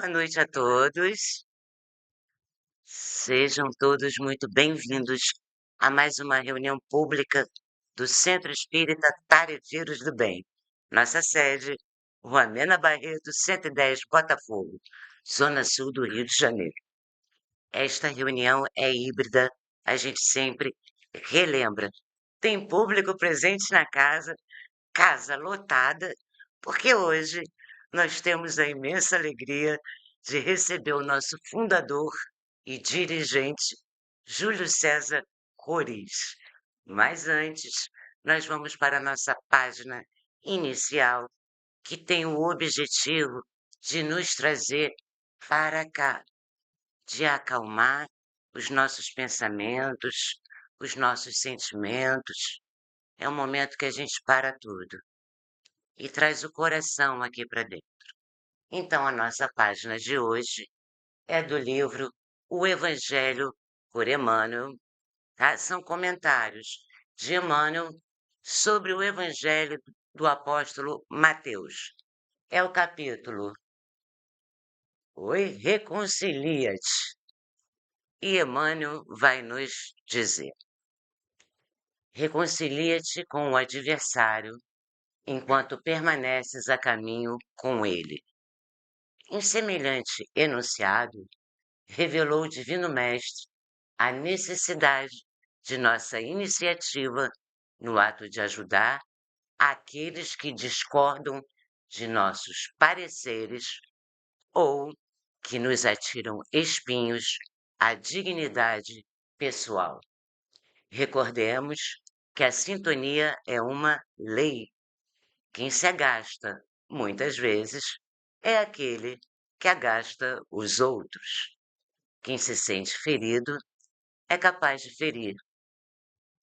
Boa noite a todos. Sejam todos muito bem-vindos a mais uma reunião pública do Centro Espírita Tarefeiros do Bem. Nossa sede, Rua Mena Barreto, 110, Botafogo, Zona Sul do Rio de Janeiro. Esta reunião é híbrida, a gente sempre relembra. Tem público presente na casa, casa lotada, porque hoje nós temos a imensa alegria de receber o nosso fundador e dirigente, Júlio César Roriz. Mas antes, nós vamos para a nossa página inicial, que tem o objetivo de nos trazer para cá, de acalmar os nossos pensamentos, os nossos sentimentos. É um momento que a gente para tudo e traz o coração aqui para dentro. Então, a nossa página de hoje é do livro O Evangelho por Emmanuel, tá? São comentários de Emmanuel sobre o Evangelho do apóstolo Mateus. É o capítulo Oi, reconcilia-te. E Emmanuel vai nos dizer: reconcilia-te com o adversário enquanto permaneces a caminho com ele. Em semelhante enunciado, revelou o Divino Mestre a necessidade de nossa iniciativa no ato de ajudar aqueles que discordam de nossos pareceres ou que nos atiram espinhos à dignidade pessoal. Recordemos que a sintonia é uma lei. Quem se agasta, muitas vezes, é aquele que agasta os outros. Quem se sente ferido é capaz de ferir.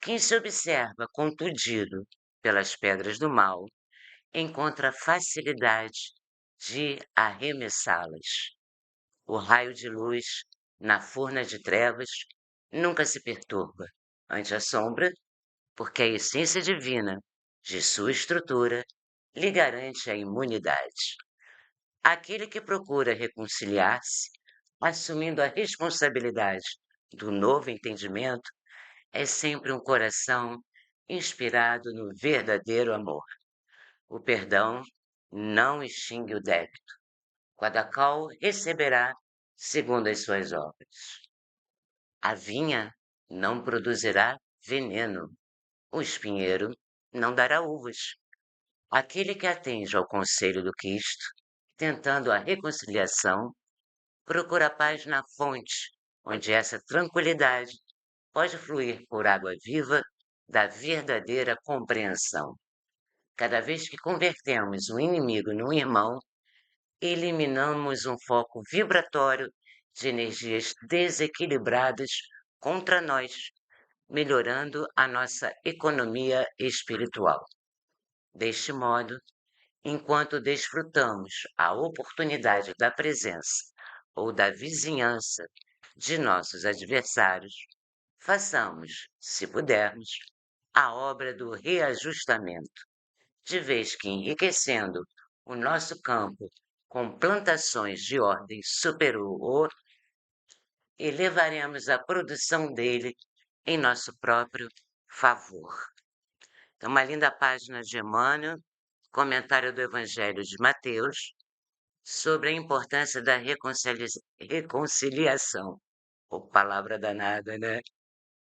Quem se observa contundido pelas pedras do mal encontra facilidade de arremessá-las. O raio de luz na furna de trevas nunca se perturba ante a sombra, porque a essência divina de sua estrutura lhe garante a imunidade. Aquele que procura reconciliar-se, assumindo a responsabilidade do novo entendimento, é sempre um coração inspirado no verdadeiro amor. O perdão não extingue o débito. Cada qual receberá segundo as suas obras. A vinha não produzirá veneno. O espinheiro não dará uvas. Aquele que atende ao conselho do Cristo, tentando a reconciliação, procura a paz na fonte, onde essa tranquilidade pode fluir por água viva da verdadeira compreensão. Cada vez que convertemos um inimigo num irmão, eliminamos um foco vibratório de energias desequilibradas contra nós, melhorando a nossa economia espiritual. Deste modo, enquanto desfrutamos a oportunidade da presença ou da vizinhança de nossos adversários, façamos, se pudermos, a obra do reajustamento, de vez que enriquecendo o nosso campo com plantações de ordem superior, elevaremos a produção dele em nosso próprio favor. Então, uma linda página de Emmanuel, comentário do Evangelho de Mateus, sobre a importância da reconciliação. Ou palavra danada, né?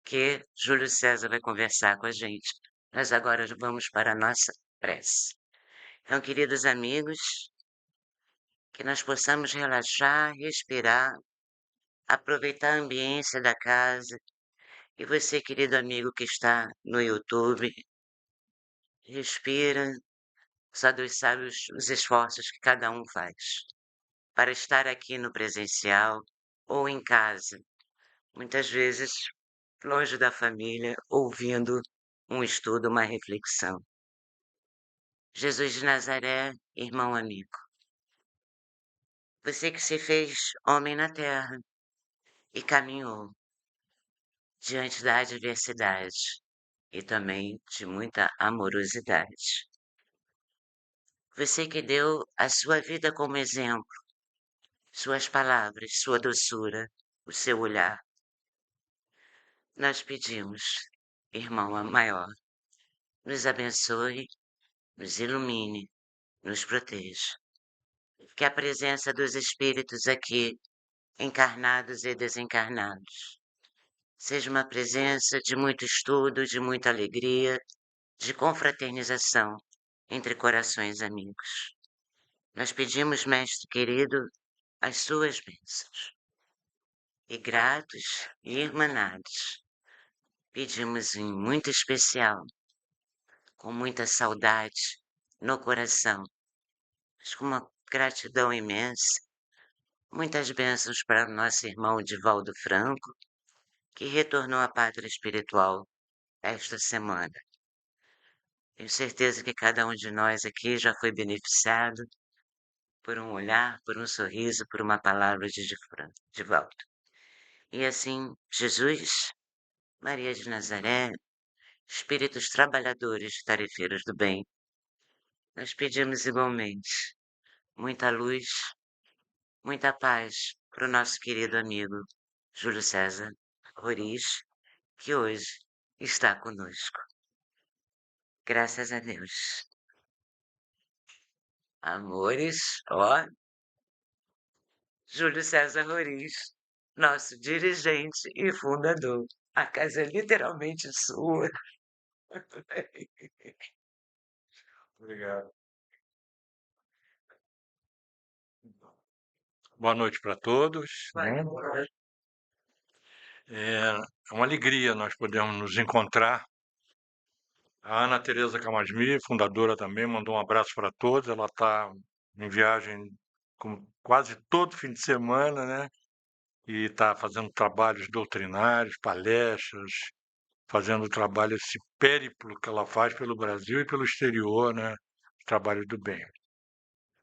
Que Júlio César vai conversar com a gente. Nós agora vamos para a nossa prece. Então, queridos amigos, que nós possamos relaxar, respirar, aproveitar a ambiência da casa. E você, querido amigo que está no YouTube, respira, só Deus sabe os esforços que cada um faz para estar aqui no presencial ou em casa, muitas vezes longe da família, ouvindo um estudo, uma reflexão. Jesus de Nazaré, irmão amigo, você que se fez homem na terra e caminhou diante da adversidade e também de muita amorosidade. Você que deu a sua vida como exemplo, suas palavras, sua doçura, o seu olhar. Nós pedimos, irmão maior, nos abençoe, nos ilumine, nos proteja. Que a presença dos espíritos aqui, encarnados e desencarnados, seja uma presença de muito estudo, de muita alegria, de confraternização entre corações amigos. Nós pedimos, Mestre querido, as suas bênçãos. E gratos e irmanados, pedimos em muito especial, com muita saudade no coração, mas com uma gratidão imensa, muitas bênçãos para o nosso irmão Divaldo Franco, que retornou à pátria espiritual esta semana. Tenho certeza que cada um de nós aqui já foi beneficiado por um olhar, por um sorriso, por uma palavra de volta. E assim, Jesus, Maria de Nazaré, espíritos trabalhadores, tarefeiros do bem, nós pedimos igualmente muita luz, muita paz para o nosso querido amigo Júlio César Roriz, que hoje está conosco. Graças a Deus. Amores, ó, Júlio César Roriz, nosso dirigente e fundador. A casa é literalmente sua. Obrigado. Boa noite para todos, né? É uma alegria nós podermos nos encontrar. A Ana Tereza Camasmi, fundadora também, mandou um abraço para todos. Ela está em viagem quase todo fim de semana, né? E está fazendo trabalhos doutrinários, palestras, fazendo trabalho, esse périplo que ela faz pelo Brasil e pelo exterior, né? Trabalho do bem.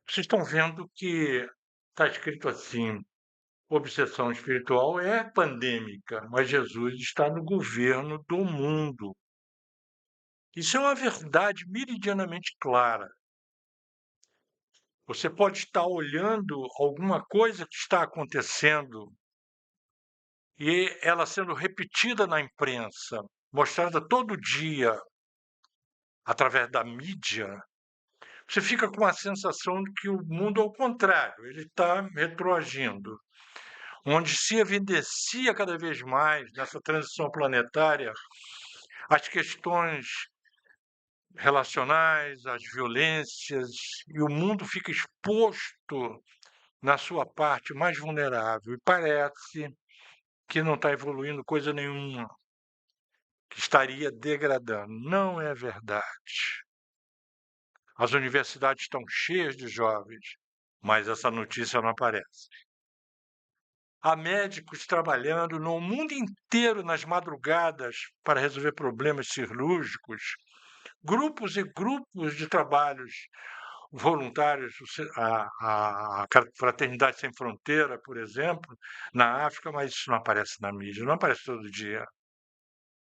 Vocês estão vendo que está escrito assim: obsessão espiritual é pandêmica, mas Jesus está no governo do mundo. Isso é uma verdade meridianamente clara. Você pode estar olhando alguma coisa que está acontecendo e ela sendo repetida na imprensa, mostrada todo dia através da mídia. Você fica com a sensação de que o mundo é o contrário, ele está retroagindo, onde se evidencia cada vez mais nessa transição planetária as questões relacionais, as violências, e o mundo fica exposto na sua parte mais vulnerável. E parece que não está evoluindo coisa nenhuma, que estaria degradando. Não é verdade. As universidades estão cheias de jovens, mas essa notícia não aparece. Há médicos trabalhando no mundo inteiro nas madrugadas para resolver problemas cirúrgicos, grupos e grupos de trabalhos voluntários, a Fraternidade Sem Fronteira, por exemplo, na África, mas isso não aparece na mídia, não aparece todo dia.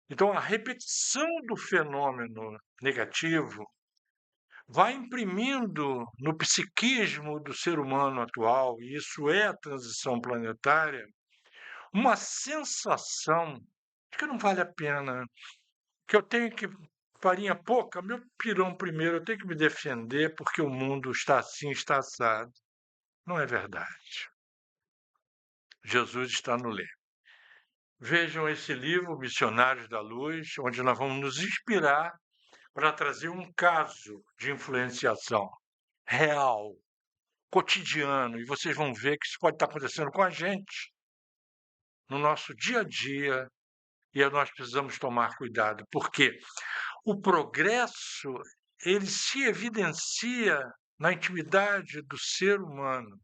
Então, a repetição do fenômeno negativo vai imprimindo no psiquismo do ser humano atual, e isso é a transição planetária, uma sensação de que não vale a pena, que eu tenho que, farinha pouca, meu pirão primeiro, eu tenho que me defender porque o mundo está assim, está assado. Não é verdade. Jesus está no ler. Vejam esse livro, Missionários da Luz, onde nós vamos nos inspirar para trazer um caso de influenciação real, cotidiano, e vocês vão ver que isso pode estar acontecendo com a gente, no nosso dia a dia, e aí nós precisamos tomar cuidado, porque o progresso, ele se evidencia na intimidade do ser humano,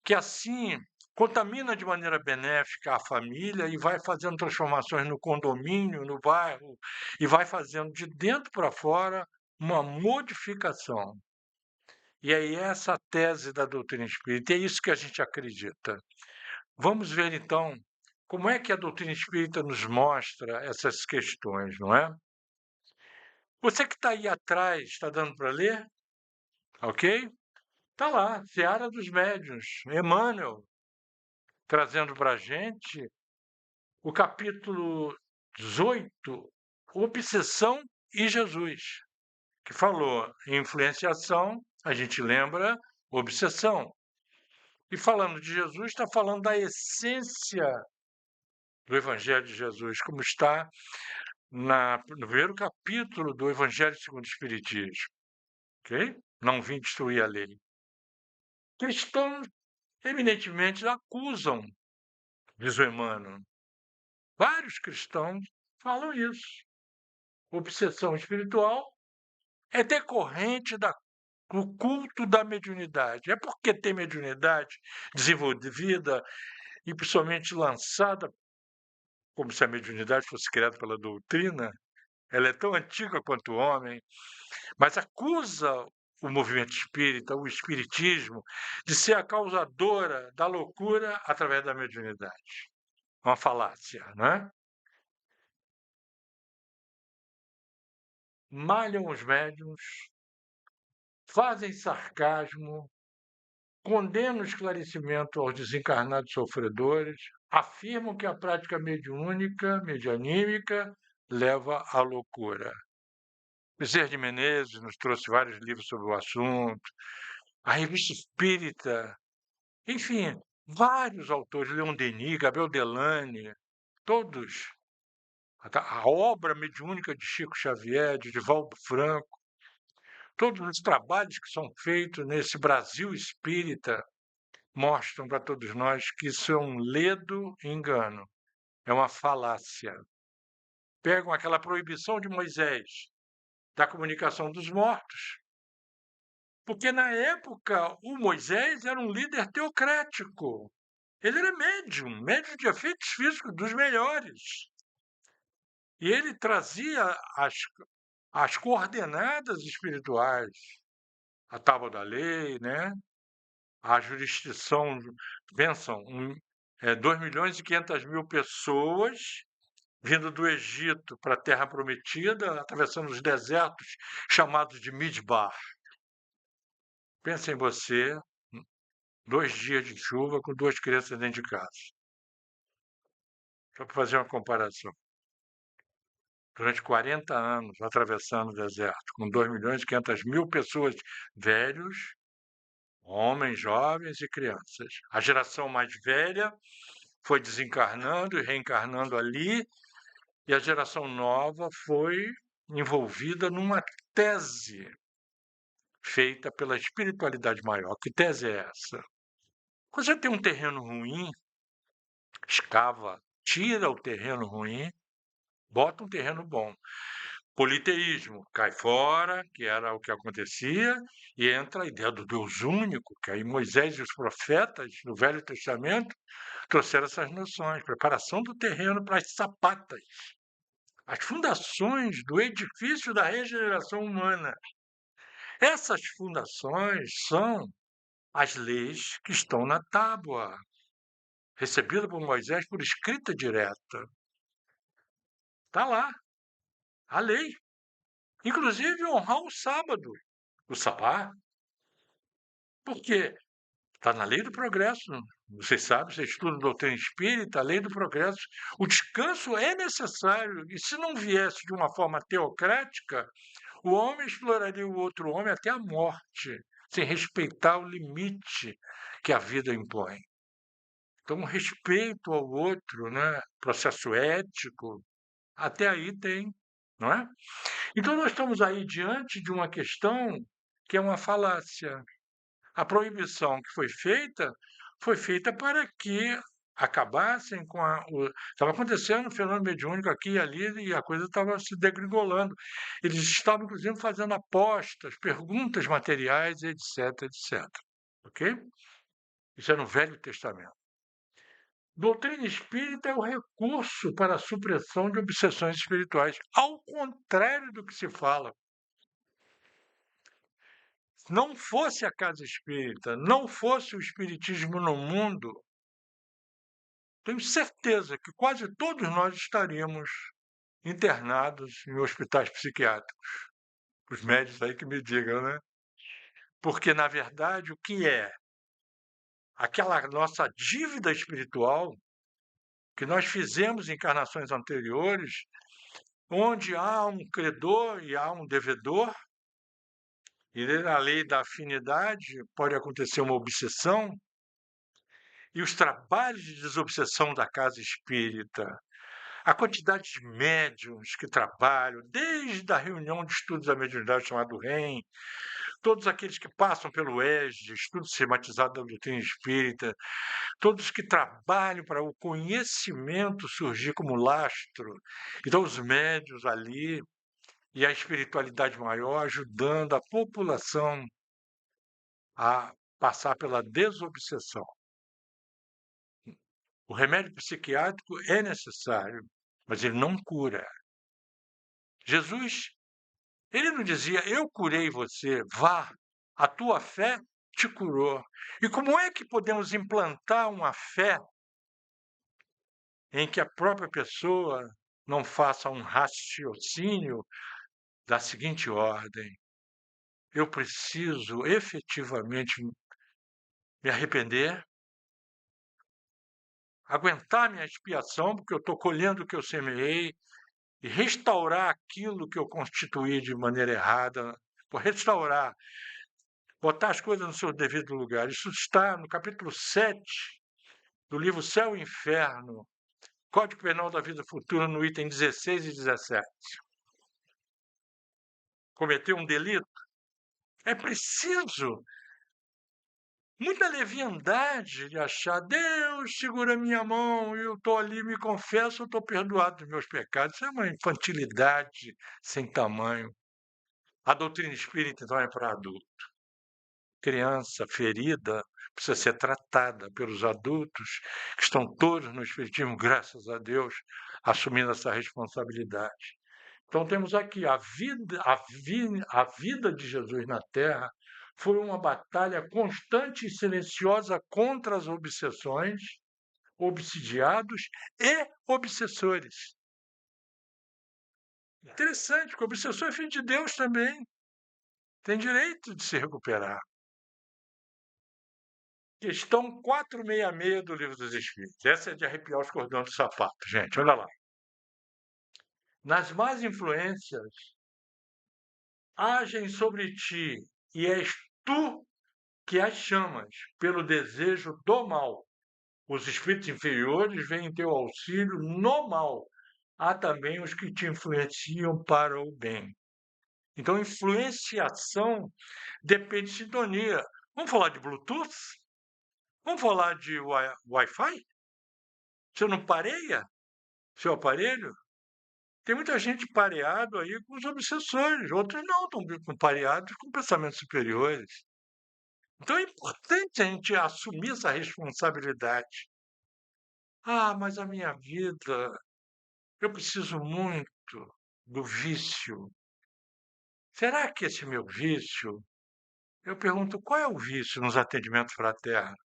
que assim contamina de maneira benéfica a família e vai fazendo transformações no condomínio, no bairro, e vai fazendo de dentro para fora uma modificação. E aí essa a tese da doutrina espírita, e é isso que a gente acredita. Vamos ver então como é que a doutrina espírita nos mostra essas questões, não é? Você que está aí atrás, está dando para ler? Ok? Está lá, Seara dos Médiuns, Emmanuel, trazendo para a gente o capítulo 18, Obsessão e Jesus, que falou em influenciação, a gente lembra obsessão. E falando de Jesus, está falando da essência do Evangelho de Jesus, como está no primeiro capítulo do Evangelho segundo o Espiritismo. Ok? Não vim destruir a lei. Cristãos eminentemente acusam, diz o Emmanuel. Vários cristãos falam isso. Obsessão espiritual é decorrente do culto da mediunidade. É porque tem mediunidade desenvolvida e principalmente lançada, como se a mediunidade fosse criada pela doutrina, ela é tão antiga quanto o homem, mas acusa o movimento espírita, o espiritismo, de ser a causadora da loucura através da mediunidade. Uma falácia, não é? Malham os médiuns, fazem sarcasmo, condenam o esclarecimento aos desencarnados sofredores, afirmam que a prática mediúnica, medianímica, leva à loucura. Bezerra de Menezes nos trouxe vários livros sobre o assunto, a Revista Espírita, enfim, vários autores, Leon Denis, Gabriel Delane, todos. A obra mediúnica de Chico Xavier, de Divaldo Franco, todos os trabalhos que são feitos nesse Brasil espírita mostram para todos nós que isso é um ledo engano, é uma falácia. Pegam aquela proibição de Moisés da comunicação dos mortos, porque na época o Moisés era um líder teocrático. Ele era médium, médium de efeitos físicos dos melhores. E ele trazia as coordenadas espirituais, a tábua da lei, né? A jurisdição, pensam, 2.500.000 pessoas vindo do Egito para a Terra Prometida, atravessando os desertos chamados de Midbar. Pensa em você, 2 dias de chuva com 2 crianças dentro de casa. Só para fazer uma comparação. Durante 40 anos, atravessando o deserto, com 2.500.000 pessoas, velhos, homens, jovens e crianças. A geração mais velha foi desencarnando e reencarnando ali, e a geração nova foi envolvida numa tese feita pela espiritualidade maior. Que tese é essa? Quando você tem um terreno ruim, escava, tira o terreno ruim, bota um terreno bom. Politeísmo, cai fora, que era o que acontecia, e entra a ideia do Deus único, que aí Moisés e os profetas do Velho Testamento trouxeram essas noções, preparação do terreno para as sapatas, as fundações do edifício da regeneração humana. Essas fundações são as leis que estão na tábua, recebida por Moisés por escrita direta. Está lá, a lei. Inclusive honrar o sábado, o sabá. Por quê? Está na lei do progresso. Vocês sabem, vocês estudam doutrina espírita, a lei do progresso. O descanso é necessário. E se não viesse de uma forma teocrática, o homem exploraria o outro homem até a morte, sem respeitar o limite que a vida impõe. Então, o respeito ao outro, né? Processo ético, até aí tem, não é? Então, nós estamos aí diante de uma questão que é uma falácia. A proibição que foi feita para que acabassem com estava acontecendo um fenômeno mediúnico aqui e ali e a coisa estava se degringolando. Eles estavam, inclusive, fazendo apostas, perguntas materiais, etc, etc. Ok? Isso é no Velho Testamento. Doutrina espírita é o recurso para a supressão de obsessões espirituais, ao contrário do que se fala. Se não fosse a casa espírita, não fosse o espiritismo no mundo, tenho certeza que quase todos nós estaríamos internados em hospitais psiquiátricos. Os médicos aí que me digam, né? Porque, na verdade, o que é? Aquela nossa dívida espiritual que nós fizemos em encarnações anteriores, onde há um credor e há um devedor, e na lei da afinidade pode acontecer uma obsessão, e os trabalhos de desobsessão da casa espírita, a quantidade de médiuns que trabalham, desde a reunião de estudos da mediunidade chamado REM, todos aqueles que passam pelo ESD, estudo sistematizado da doutrina espírita, todos que trabalham para o conhecimento surgir como lastro. Então, os médiuns ali e a espiritualidade maior ajudando a população a passar pela desobsessão. O remédio psiquiátrico é necessário, mas ele não cura. Jesus, ele não dizia, eu curei você, vá, a tua fé te curou. E como é que podemos implantar uma fé em que a própria pessoa não faça um raciocínio da seguinte ordem: eu preciso efetivamente me arrepender, aguentar minha expiação, porque eu estou colhendo o que eu semeei, e restaurar aquilo que eu constituí de maneira errada, vou restaurar, botar as coisas no seu devido lugar. Isso está no capítulo 7 do livro Céu e Inferno, Código Penal da Vida Futura, no item 16 e 17. Cometeu um delito? É preciso muita leviandade de achar, Deus segura minha mão, eu estou ali, me confesso, eu estou perdoado dos meus pecados. Isso é uma infantilidade sem tamanho. A doutrina espírita, então, é para adulto. Criança ferida precisa ser tratada pelos adultos, que estão todos no espiritismo, graças a Deus, assumindo essa responsabilidade. Então temos aqui a vida de Jesus na Terra foi uma batalha constante e silenciosa contra as obsessões, obsidiados e obsessores. Interessante, porque o obsessor é filho de Deus também. Tem direito de se recuperar. Questão 466 do Livro dos Espíritos. Essa é de arrepiar os cordões do sapato, gente. Olha lá. Nas más influências agem sobre ti, e és tu que as chamas pelo desejo do mal. Os espíritos inferiores vêm em teu auxílio no mal. Há também os que te influenciam para o bem. Então, influenciação depende de sintonia. Vamos falar de Bluetooth? Vamos falar de Wi-Fi? Você não pareia seu aparelho? Tem muita gente pareado aí com os obsessores, outros não, estão pareados com pensamentos superiores. Então é importante a gente assumir essa responsabilidade. Ah, mas a minha vida, eu preciso muito do vício. Será que esse meu vício? Eu pergunto, qual é o vício nos atendimentos fraternos?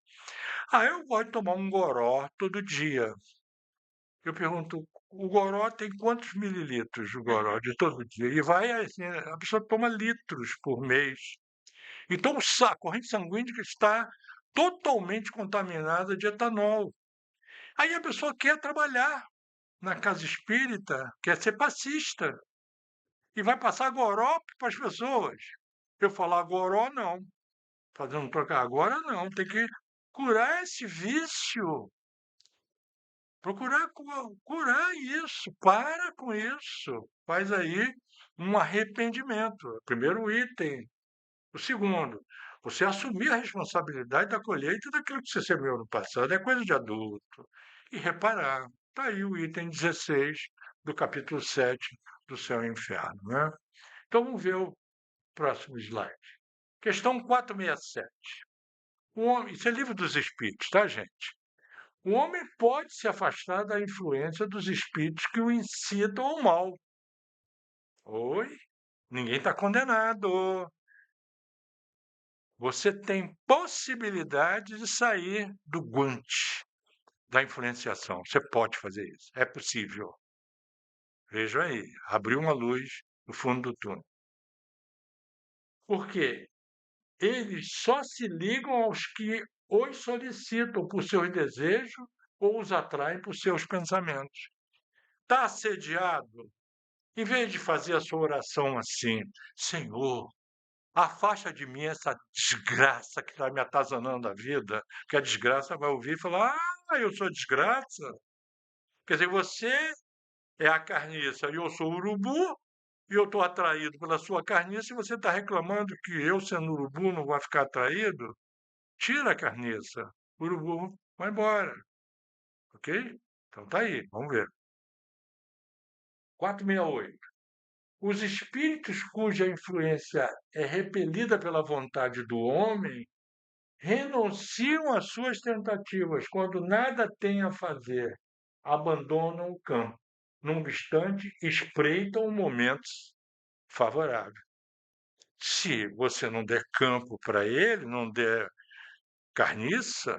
Ah, eu gosto de tomar um goró todo dia. Eu pergunto, o goró tem quantos mililitros o goró de todo dia? E vai assim, a pessoa toma litros por mês. Então a corrente sanguínea está totalmente contaminada de etanol. Aí a pessoa quer trabalhar na casa espírita, quer ser passista e vai passar goró para as pessoas. Eu falar goró, não. Fazendo trocar agora, não. Tem que curar esse vício. Procurar curar isso. Para com isso. Faz aí um arrependimento. Primeiro item. O segundo, Você assumir a responsabilidade da colheita daquilo que você semeou no passado, é coisa de adulto. E reparar. Está aí o item 16 do capítulo 7 do Céu e Inferno, né? Então vamos ver o próximo slide. Questão 467. O homem, isso é livro dos espíritos, tá, gente? O homem pode se afastar da influência dos espíritos que o incitam ao mal. Oi? Ninguém está condenado. Você tem possibilidade de sair do guante da influenciação. Você pode fazer isso. É possível. Veja aí, abriu uma luz no fundo do túnel. Por quê? Eles só se ligam aos que os solicitam por seus desejos ou os atraem por seus pensamentos. Está assediado? Em vez de fazer a sua oração assim, Senhor, afasta de mim essa desgraça que está me atazanando a vida, que a desgraça vai ouvir e falar, eu sou desgraça. Quer dizer, você é a carniça e eu sou o urubu, e eu estou atraído pela sua carniça, e você está reclamando que eu, sendo urubu, não vou ficar atraído? Tira a carniça. O urubu vai embora. Ok? Então tá aí, vamos ver. 468. Os espíritos cuja influência é repelida pela vontade do homem renunciam às suas tentativas quando nada têm a fazer, abandonam o campo. Não obstante, espreitam o momento favorável. Se você não der campo para ele, não der carniça,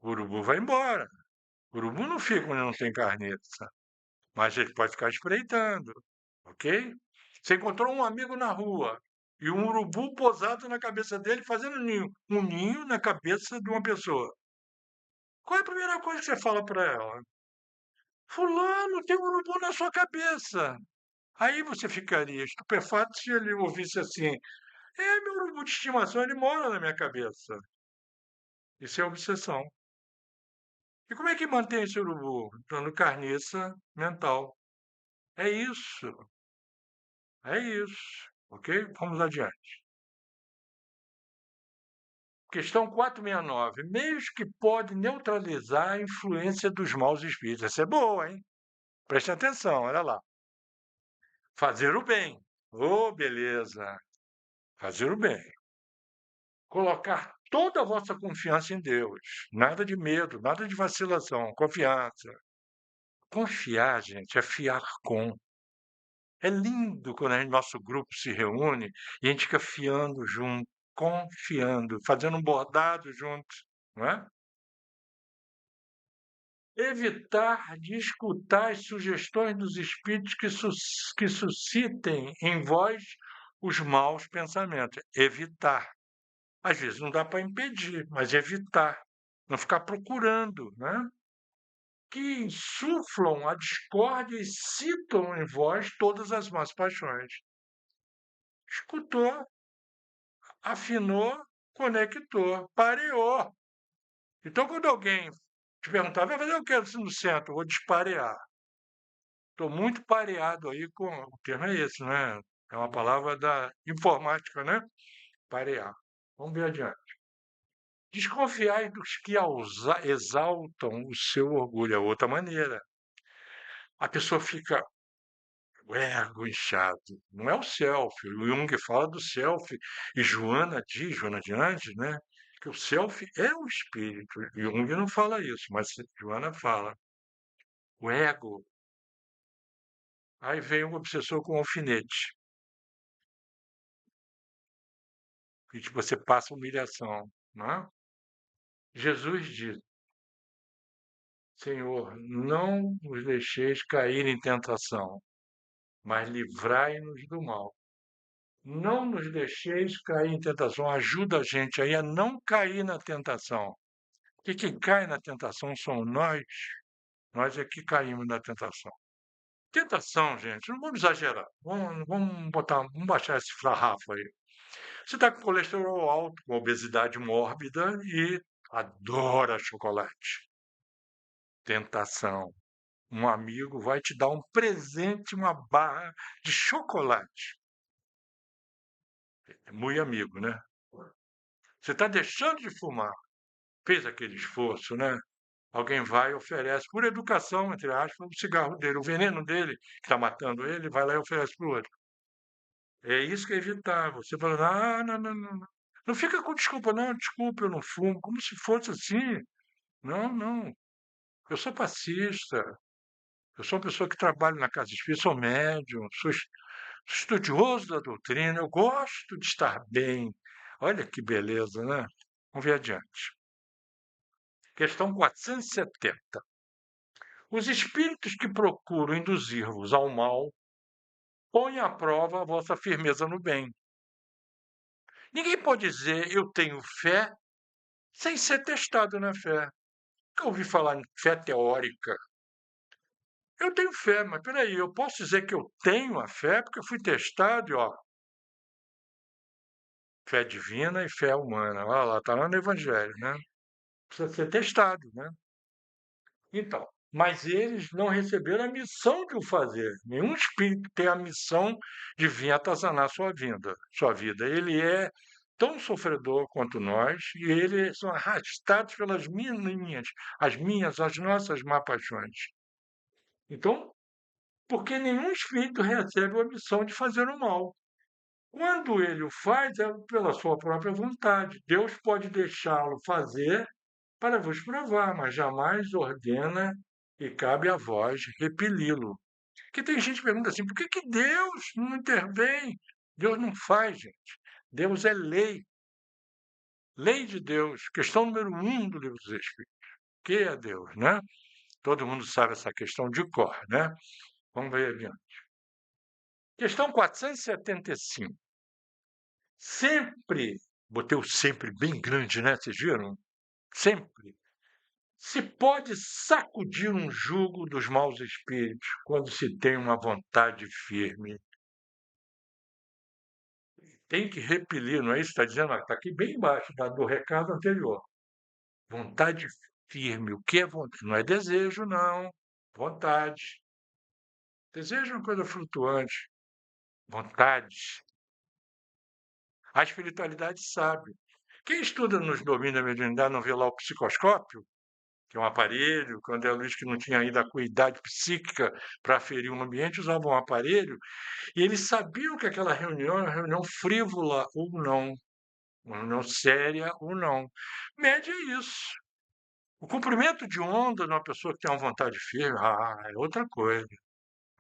o urubu vai embora. O urubu não fica onde não tem carniça, mas ele pode ficar espreitando, ok? Você encontrou um amigo na rua e um urubu posado na cabeça dele fazendo um ninho na cabeça de uma pessoa. Qual é a primeira coisa que você fala para ela? Fulano, tem um urubu na sua cabeça. Aí você ficaria estupefato se ele ouvisse assim: é, meu urubu de estimação, ele mora na minha cabeça. Isso é obsessão. E como é que mantém esse urubu? Dando carniça mental. É isso. É isso. Ok? Vamos adiante. Questão 469. Meios que podem neutralizar a influência dos maus espíritos. Essa é boa, hein? Preste atenção, olha lá. Fazer o bem. Oh, beleza. Fazer o bem. Colocar toda a vossa confiança em Deus. Nada de medo, nada de vacilação. Confiança. Confiar, gente, é fiar com. É lindo quando nosso grupo se reúne e a gente fica fiando junto, confiando, fazendo um bordado juntos, não é? Evitar de escutar as sugestões dos espíritos que suscitem em vós os maus pensamentos. Evitar. Às vezes não dá para impedir, mas evitar. Não ficar procurando, né? Que insuflam a discórdia e citam em vós todas as más paixões. Escutou, afinou, conectou, pareou. Então, quando alguém te perguntar, vai fazer o que no centro? Vou disparear. Estou muito pareado aí com. O termo é esse, né? É uma palavra da informática, né? Parear. Vamos ver adiante. Desconfiai dos que exaltam o seu orgulho. É outra maneira. A pessoa fica o ego inchado. Não é o self. O Jung fala do self. E Joana diz, Joana de Andes, né? Que o self é o espírito. Jung não fala isso, mas Joana fala. O ego. Aí vem um obsessor com um alfinete. E você passa humilhação, não é? Jesus diz: Senhor, não nos deixeis cair em tentação, mas livrai-nos do mal. Não nos deixeis cair em tentação. Ajuda a gente aí a não cair na tentação. Porque quem cai na tentação somos nós. Nós é que caímos na tentação. Tentação, gente, não vamos exagerar. Vamos baixar esse sarrafo aí. Você está com colesterol alto, com obesidade mórbida e adora chocolate. Tentação. Um amigo vai te dar um presente, uma barra de chocolate. É muito amigo, né? Você está deixando de fumar. Fez aquele esforço, né? Alguém vai e oferece, por educação, entre aspas, o cigarro dele, o veneno dele, que está matando ele, vai lá e oferece para o outro. É isso que é evitável. Você fala, ah, não, não, não, não. Não fica com desculpa, não, desculpa, eu não fumo, como se fosse assim. Não, não. Eu sou passista, eu sou uma pessoa que trabalha na casa espírita, sou médium, sou estudioso da doutrina, eu gosto de estar bem. Olha que beleza, né? Vamos ver adiante. Questão 470. Os espíritos que procuram induzir-vos ao mal põem à prova a vossa firmeza no bem. Ninguém pode dizer eu tenho fé sem ser testado na fé. Eu ouvi falar em fé teórica. Eu tenho fé, mas peraí, eu posso dizer que eu tenho a fé porque eu fui testado e ó, fé divina e fé humana. Olha lá, está lá no Evangelho, né? Precisa ser testado, né? Então, mas eles não receberam a missão de o fazer. Nenhum espírito tem a missão de vir atazanar sua vida. Ele é tão sofredor quanto nós e eles são arrastados pelas minhas, as nossas má paixões. Então, porque nenhum espírito recebe a missão de fazer o mal. Quando ele o faz, é pela sua própria vontade. Deus pode deixá-lo fazer para vos provar, mas jamais ordena e cabe a vós repeli-lo. Que tem gente que pergunta assim, por que, que Deus não intervém? Deus não faz, gente. Deus é lei. Lei de Deus. Questão número um do Livro dos Espíritos. Que é Deus, né? Todo mundo sabe essa questão de cor, né? Vamos ver adiante. Questão 475. Sempre, botei o sempre bem grande, né? Vocês viram? Sempre se pode sacudir um jugo dos maus espíritos quando se tem uma vontade firme. Tem que repelir, não é isso que está dizendo? Está aqui bem embaixo do recado anterior. Vontade firme. O que é vontade? Não é desejo, não. Vontade. Desejo é uma coisa flutuante. Vontade. A espiritualidade sabe. Quem estuda nos domínios da mediunidade não vê lá o psicoscópio? Que é um aparelho, quando é Luiz que não tinha ainda a acuidade psíquica para aferir um ambiente, usava um aparelho, e eles sabiam que aquela reunião era uma reunião frívola ou não, uma reunião séria ou não. Média é isso. O comprimento de onda de uma pessoa que tem uma vontade firme, é outra coisa,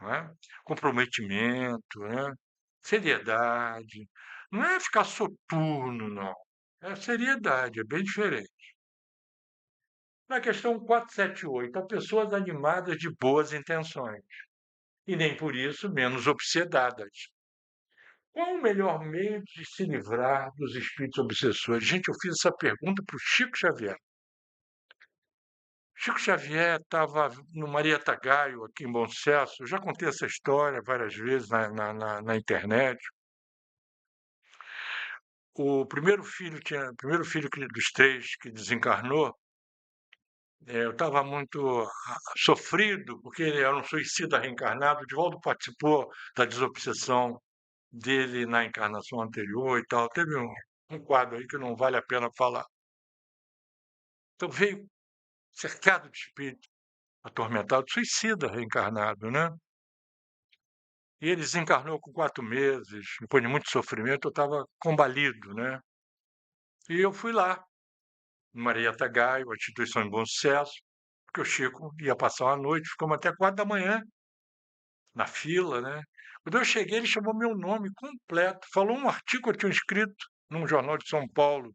não é? Comprometimento, né? Seriedade. Não é ficar soturno, não. É seriedade, é bem diferente. Na questão 478, há pessoas animadas de boas intenções e nem por isso menos obsedadas. Qual o melhor meio de se livrar dos espíritos obsessores? Gente, eu fiz essa pergunta para o Chico Xavier. Chico Xavier estava no Maria Tagaio, aqui em Bom Sucesso. Eu já contei essa história várias vezes na internet. O primeiro filho dos três que desencarnou, eu estava muito sofrido, porque ele era um suicida reencarnado. O Divaldo participou da desobsessão dele na encarnação anterior e tal. Teve um quadro aí que não vale a pena falar. Então veio cercado de espírito, atormentado, suicida reencarnado, né? E ele desencarnou com 4 meses, depois de muito sofrimento, eu estava combalido, né? E eu fui lá, no Maria Tagaio, a instituição em Bom Sucesso, porque o Chico ia passar uma noite, ficamos até 4 da manhã na fila, né? Quando eu cheguei, ele chamou meu nome completo, falou um artigo que eu tinha escrito num jornal de São Paulo.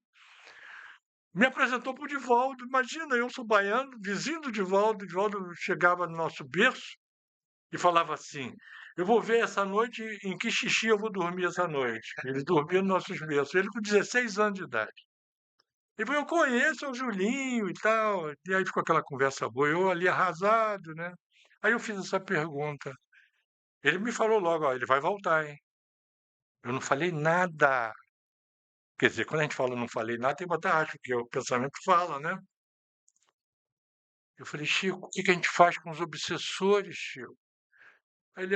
Me apresentou para o Divaldo. Imagina, eu sou baiano, vizinho do Divaldo. O Divaldo chegava no nosso berço e falava assim: eu vou ver essa noite em que xixi eu vou dormir essa noite. Ele dormia nos nossos berços, ele com 16 anos de idade. Ele falou: eu conheço o Julinho e tal. E aí ficou aquela conversa boa, eu ali arrasado, né? Aí eu fiz essa pergunta. Ele me falou logo: ó, ele vai voltar, hein? Eu não falei nada. Quer dizer, quando a gente fala não falei nada, tem que botar aspas, porque o pensamento fala, né? Eu falei: Chico, o que que a gente faz com os obsessores, Chico? Ele: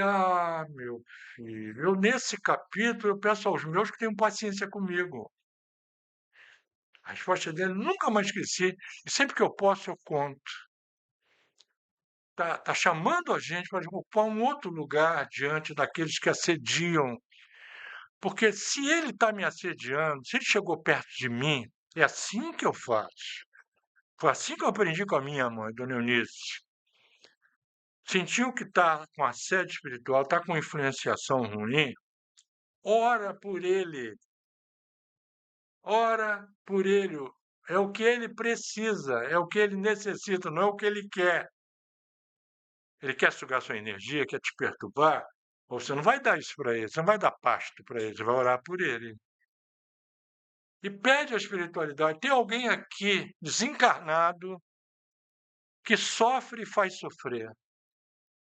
meu filho, eu nesse capítulo eu peço aos meus que tenham paciência comigo. A resposta dele nunca mais esqueci, e sempre que eu posso eu conto. Tá chamando a gente para ocupar um outro lugar diante daqueles que assediam. Porque se ele está me assediando, se ele chegou perto de mim, é assim que eu faço. Foi assim que eu aprendi com a minha mãe, Dona Eunice. Sentiu que está com assédio espiritual, está com influenciação ruim, ora por ele. Ora por ele. É o que ele precisa, é o que ele necessita, não é o que ele quer. Ele quer sugar sua energia, quer te perturbar. Ou você não vai dar isso para ele, você não vai dar pasto para ele, você vai orar por ele. E pede a espiritualidade. Tem alguém aqui desencarnado que sofre e faz sofrer.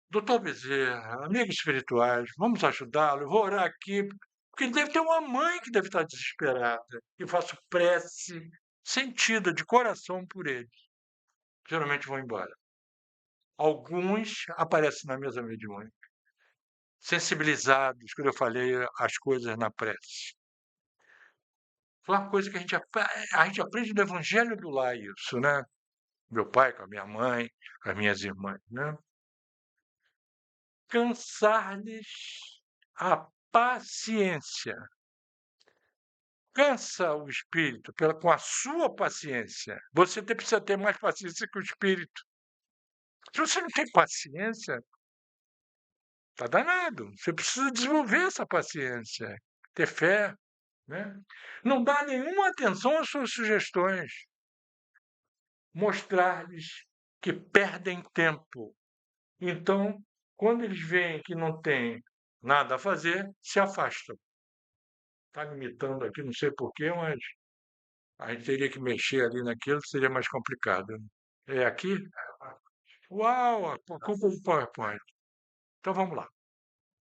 Doutor Bezerra, amigos espirituais, vamos ajudá-lo. Eu vou orar aqui, porque ele deve ter uma mãe que deve estar desesperada. E faço prece sentida, de coração por ele. Geralmente vão embora. Alguns aparecem na mesa mediúnica, sensibilizados quando eu falei as coisas na prece. Foi uma coisa que a gente aprende no Evangelho do Lar isso, né? Meu pai com a minha mãe, com as minhas irmãs, né? Cansar-lhes a paciência. Cansa o espírito com a sua paciência. Você precisa ter mais paciência que o espírito. Se você não tem paciência, tá danado. Você precisa desenvolver essa paciência, ter fé, né? Não dá nenhuma atenção às suas sugestões. Mostrar-lhes que perdem tempo. Então, quando eles veem que não tem nada a fazer, se afastam. Está me imitando aqui, não sei porquê, mas a gente teria que mexer ali naquilo, seria mais complicado. É aqui? Uau, a culpa do PowerPoint. Então vamos lá,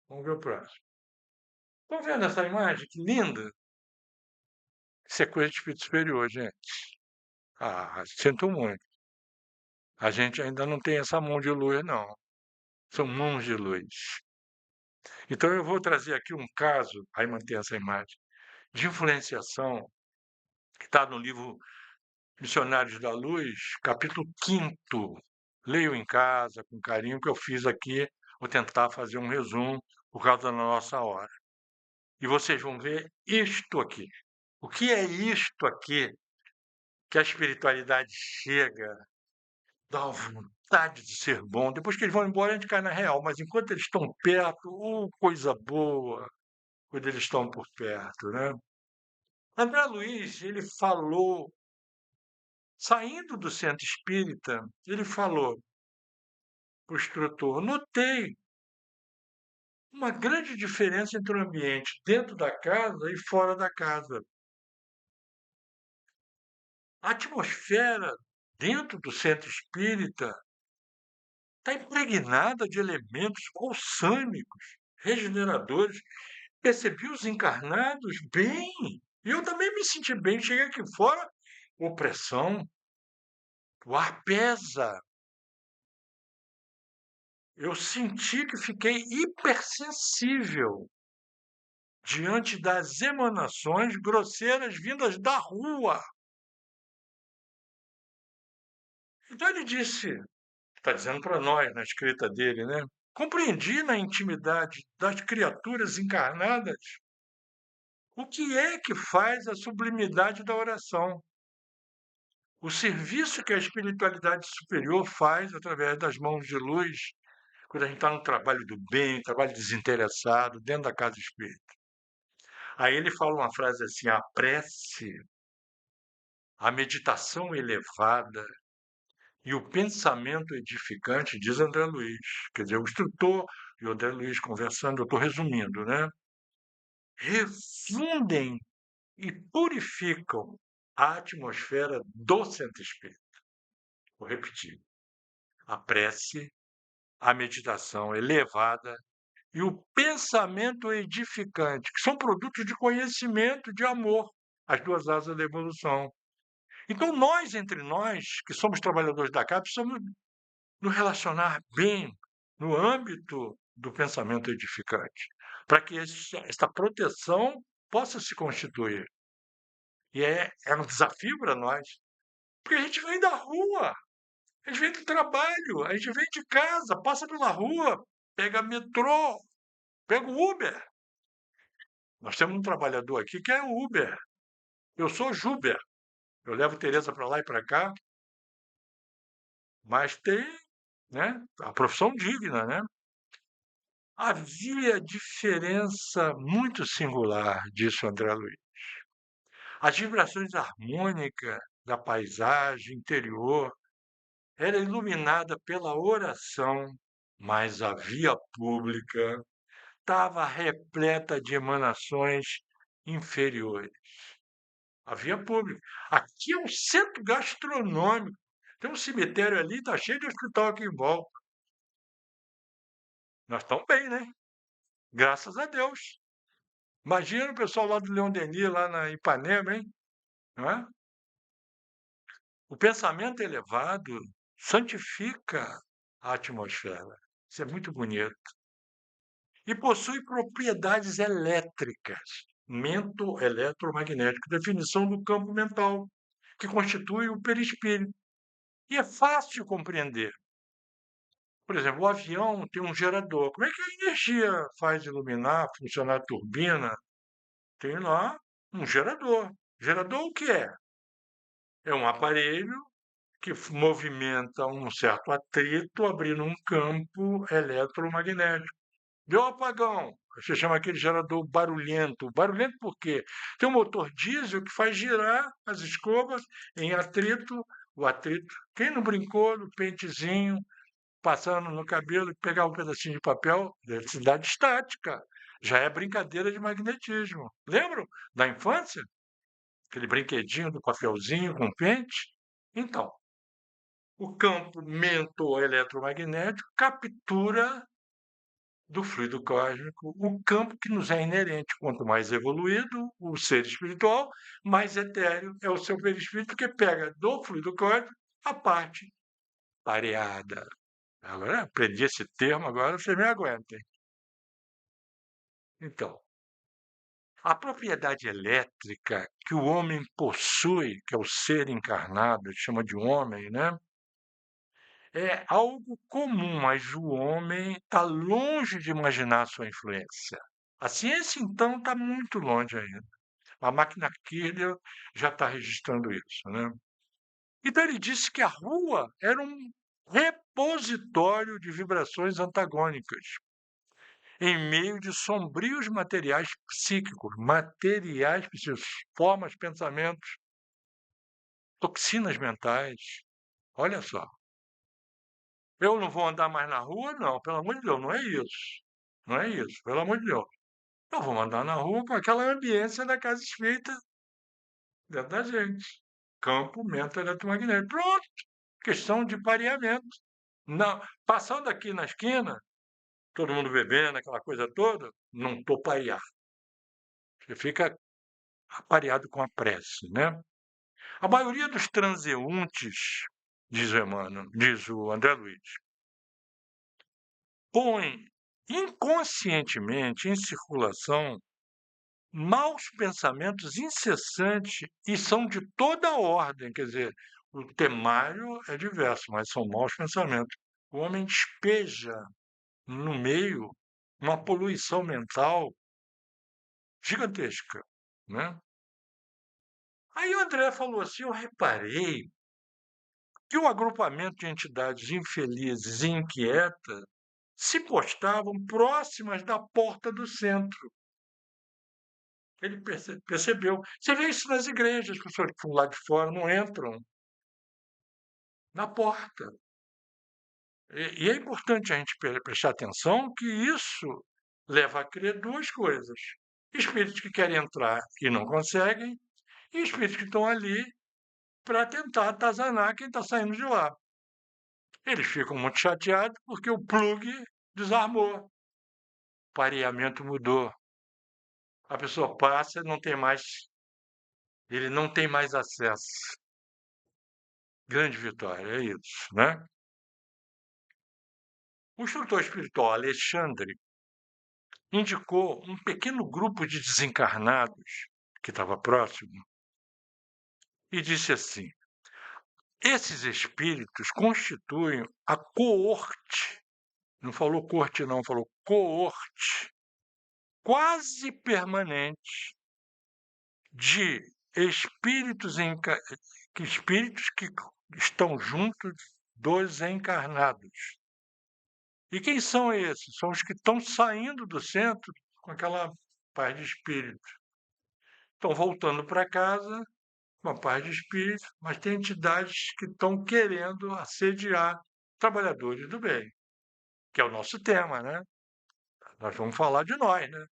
vamos ver o próximo. Estão vendo essa imagem? Que linda! Isso é coisa de espírito superior, gente. Ah, sinto muito. A gente ainda não tem essa mão de luz, não. São mãos de luz. Então eu vou trazer aqui um caso, aí mantém essa imagem, de influenciação, que está no livro Missionários da Luz, capítulo 5º. Leio em casa, com carinho, que eu fiz aqui. Vou tentar fazer um resumo por causa da nossa hora. E vocês vão ver isto aqui. O que é isto aqui que a espiritualidade chega, dá uma vontade de ser bom. Depois que eles vão embora, a gente cai na real. Mas enquanto eles estão perto, coisa boa, quando eles estão por perto, né? André Luiz, ele falou, saindo do centro espírita, ele falou para o instrutor: notei uma grande diferença entre o ambiente dentro da casa e fora da casa. A atmosfera dentro do centro espírita está impregnada de elementos balsâmicos, regeneradores. Percebi os encarnados bem. E eu também me senti bem. Cheguei aqui fora, opressão, o ar pesa. Eu senti que fiquei hipersensível diante das emanações grosseiras vindas da rua. Então ele disse, está dizendo para nós na escrita dele, né? Compreendi na intimidade das criaturas encarnadas o que é que faz a sublimidade da oração. O serviço que a espiritualidade superior faz através das mãos de luz, quando a gente está no trabalho do bem, trabalho desinteressado, dentro da casa espírita. Aí ele fala uma frase assim: a prece, a meditação elevada e o pensamento edificante, diz André Luiz. Quer dizer, o instrutor e o André Luiz conversando, eu estou resumindo, né? Refundem e purificam a atmosfera do centro espírita. Vou repetir. A prece, a meditação elevada e o pensamento edificante, que são produtos de conhecimento, de amor, as duas asas da evolução. Então, nós, entre nós, que somos trabalhadores da casa, precisamos nos relacionar bem no âmbito do pensamento edificante, para que essa proteção possa se constituir. E é um desafio para nós, porque a gente vem da rua, a gente vem do trabalho, a gente vem de casa, passa pela rua, pega metrô, pega o Uber. Nós temos um trabalhador aqui que é o Uber. Eu sou Juber. Eu levo Tereza para lá e para cá, mas tem, né, a profissão digna, né? Havia diferença muito singular, disse o André Luiz. As vibrações harmônicas da paisagem interior era iluminada pela oração, mas a via pública estava repleta de emanações inferiores. A via pública. Aqui é um centro gastronômico. Tem um cemitério ali, está cheio de hospital aqui em volta. Nós estamos bem, né? Graças a Deus. Imagina o pessoal lá do Leão Denis, lá na Ipanema, hein? Não é? O pensamento elevado santifica a atmosfera. Isso é muito bonito. E possui propriedades elétricas, mento eletromagnético, definição do campo mental, que constitui o perispírito. E é fácil de compreender. Por exemplo, o avião tem um gerador. Como é que a energia faz iluminar, funcionar a turbina? Tem lá um gerador. Gerador o que é? É um aparelho que movimenta um certo atrito, abrindo um campo eletromagnético. Deu apagão. Você chama aquele gerador barulhento. Barulhento por quê? Tem um motor diesel que faz girar as escovas em atrito. O atrito. Quem não brincou no pentezinho, passando no cabelo, pegar um pedacinho de papel, eletricidade estática. Já é brincadeira de magnetismo. Lembram da infância? Aquele brinquedinho do papelzinho com pente? Então, o campo mento-eletromagnético captura do fluido cósmico o campo que nos é inerente. Quanto mais evoluído o ser espiritual, mais etéreo é o seu perispírito, que pega do fluido cósmico a parte pareada. Agora, aprendi esse termo, agora você me aguenta. Hein? Então, a propriedade elétrica que o homem possui, que é o ser encarnado, chama de homem, né? É algo comum, mas o homem está longe de imaginar sua influência. A ciência, então, está muito longe ainda. A máquina Kirlian já está registrando isso, né? Então ele disse que a Rua era um repositório de vibrações antagônicas, em meio de sombrios materiais psíquicos, formas, pensamentos, toxinas mentais. Olha só. Eu não vou andar mais na rua? Não, pelo amor de Deus, não é isso. Não é isso, pelo amor de Deus. Eu vou andar na rua com aquela ambiência da casa espírita dentro da gente. Campo mental eletromagnético. Pronto. Questão de pareamento. Não, passando aqui na esquina, todo mundo bebendo, aquela coisa toda, não estou pareado. Você fica apareado com a prece, né? A maioria dos transeuntes, diz o Emmanuel, diz o André Luiz, põe inconscientemente em circulação maus pensamentos incessantes e são de toda ordem, quer dizer, o temário é diverso, mas são maus pensamentos. O homem despeja no meio uma poluição mental gigantesca, né? Aí o André falou assim: eu reparei que o agrupamento de entidades infelizes e inquietas se postavam próximas da porta do centro. Ele percebeu. Você vê isso nas igrejas, as pessoas que estão lá de fora não entram na porta. E é importante a gente prestar atenção que isso leva a crer duas coisas: espíritos que querem entrar e não conseguem, e espíritos que estão ali para tentar atazanar quem está saindo de lá. Eles ficam muito chateados porque o plug desarmou, o pareamento mudou. A pessoa passa, não tem mais, ele não tem mais acesso. Grande vitória, é isso, né? O instrutor espiritual Alexandre indicou um pequeno grupo de desencarnados que estava próximo e disse assim: esses espíritos constituem a coorte, não falou corte, não, falou coorte, quase permanente de espíritos que estão juntos dos encarnados. E quem são esses? São os que estão saindo do centro com aquela paz de espírito. Estão voltando para casa com a paz de espírito, mas tem entidades que estão querendo assediar trabalhadores do bem, que é o nosso tema, né? Nós vamos falar de nós, né?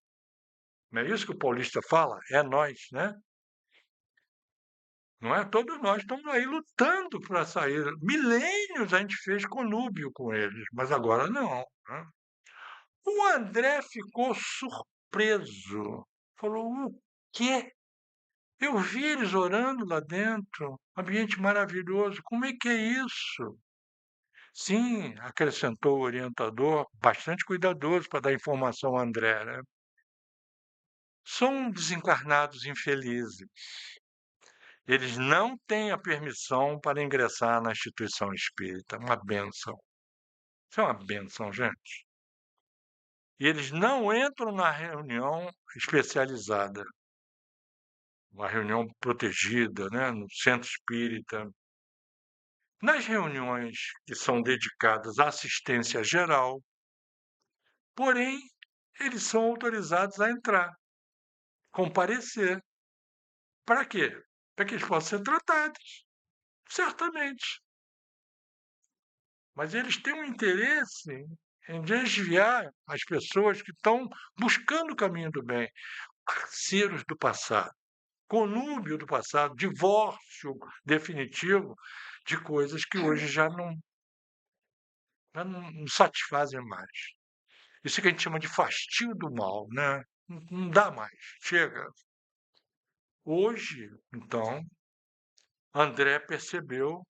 Não é isso que o paulista fala? É nós, né? Não é? Todos nós estamos aí lutando para sair. Milênios a gente fez conúbio com eles, mas agora não, né? O André ficou surpreso. Falou: o quê? Eu vi eles orando lá dentro, ambiente maravilhoso. Como é que é isso? Sim, acrescentou o orientador, bastante cuidadoso para dar informação ao André, né? São desencarnados infelizes. Eles não têm a permissão para ingressar na instituição espírita. Uma benção. Isso é uma benção, gente. E eles não entram na reunião especializada, uma reunião protegida, né, no centro espírita. Nas reuniões que são dedicadas à assistência geral, porém, eles são autorizados a entrar, comparecer. Para quê? Para que eles possam ser tratados, certamente. Mas eles têm um interesse em desviar as pessoas que estão buscando o caminho do bem, parceiros do passado, conúbio do passado, divórcio definitivo de coisas que hoje já não satisfazem mais. Isso que a gente chama de fastio do mal, né? Não dá mais, chega. Hoje, então, André percebeu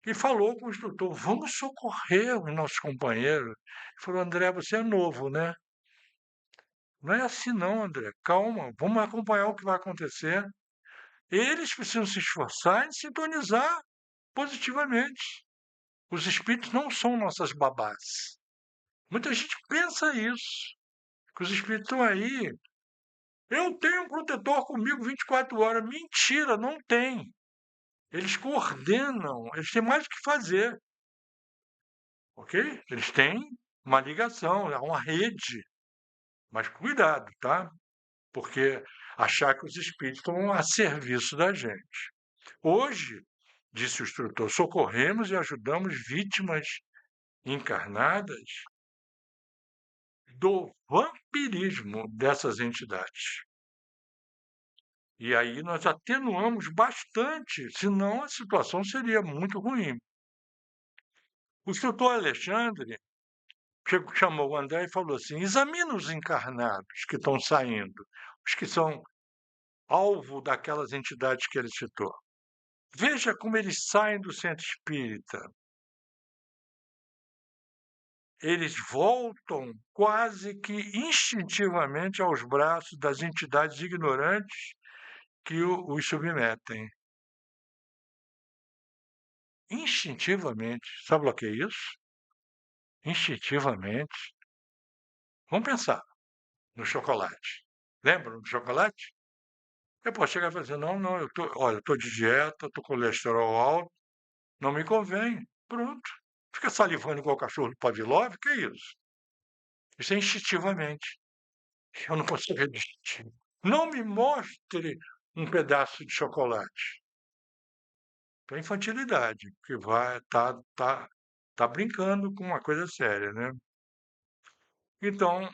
e falou com o instrutor: vamos socorrer os nossos companheiros. Ele falou: André, você é novo, né? Não é assim, não, André. Calma, vamos acompanhar o que vai acontecer. Eles precisam se esforçar em sintonizar positivamente. Os espíritos não são nossas babás. Muita gente pensa isso, que os espíritos estão aí. Eu tenho um protetor comigo 24 horas. Mentira, não tem. Eles coordenam, eles têm mais o que fazer, ok? Eles têm uma ligação, é uma rede. Mas cuidado, tá? Porque achar que os espíritos estão a serviço da gente. Hoje, disse o instrutor, socorremos e ajudamos vítimas encarnadas do vampirismo dessas entidades. E aí nós atenuamos bastante, senão a situação seria muito ruim. O instrutor Alexandre chamou o André e falou assim: examina os encarnados que estão saindo, os que são alvo daquelas entidades que ele citou. Veja como eles saem do centro espírita. Eles voltam quase que instintivamente aos braços das entidades ignorantes que os submetem. Instintivamente. Sabe o que é isso? Instintivamente. Vamos pensar no chocolate. Lembram do chocolate? Eu posso chegar e falar assim, não, não, olha, eu estou de dieta, estou com colesterol alto, não me convém. Pronto. Fica salivando igual o cachorro do Pavlov, que é isso? Isso é instintivamente. Eu não consigo resistir. Não me mostre um pedaço de chocolate. É infantilidade, que tá brincando com uma coisa séria, né? Então,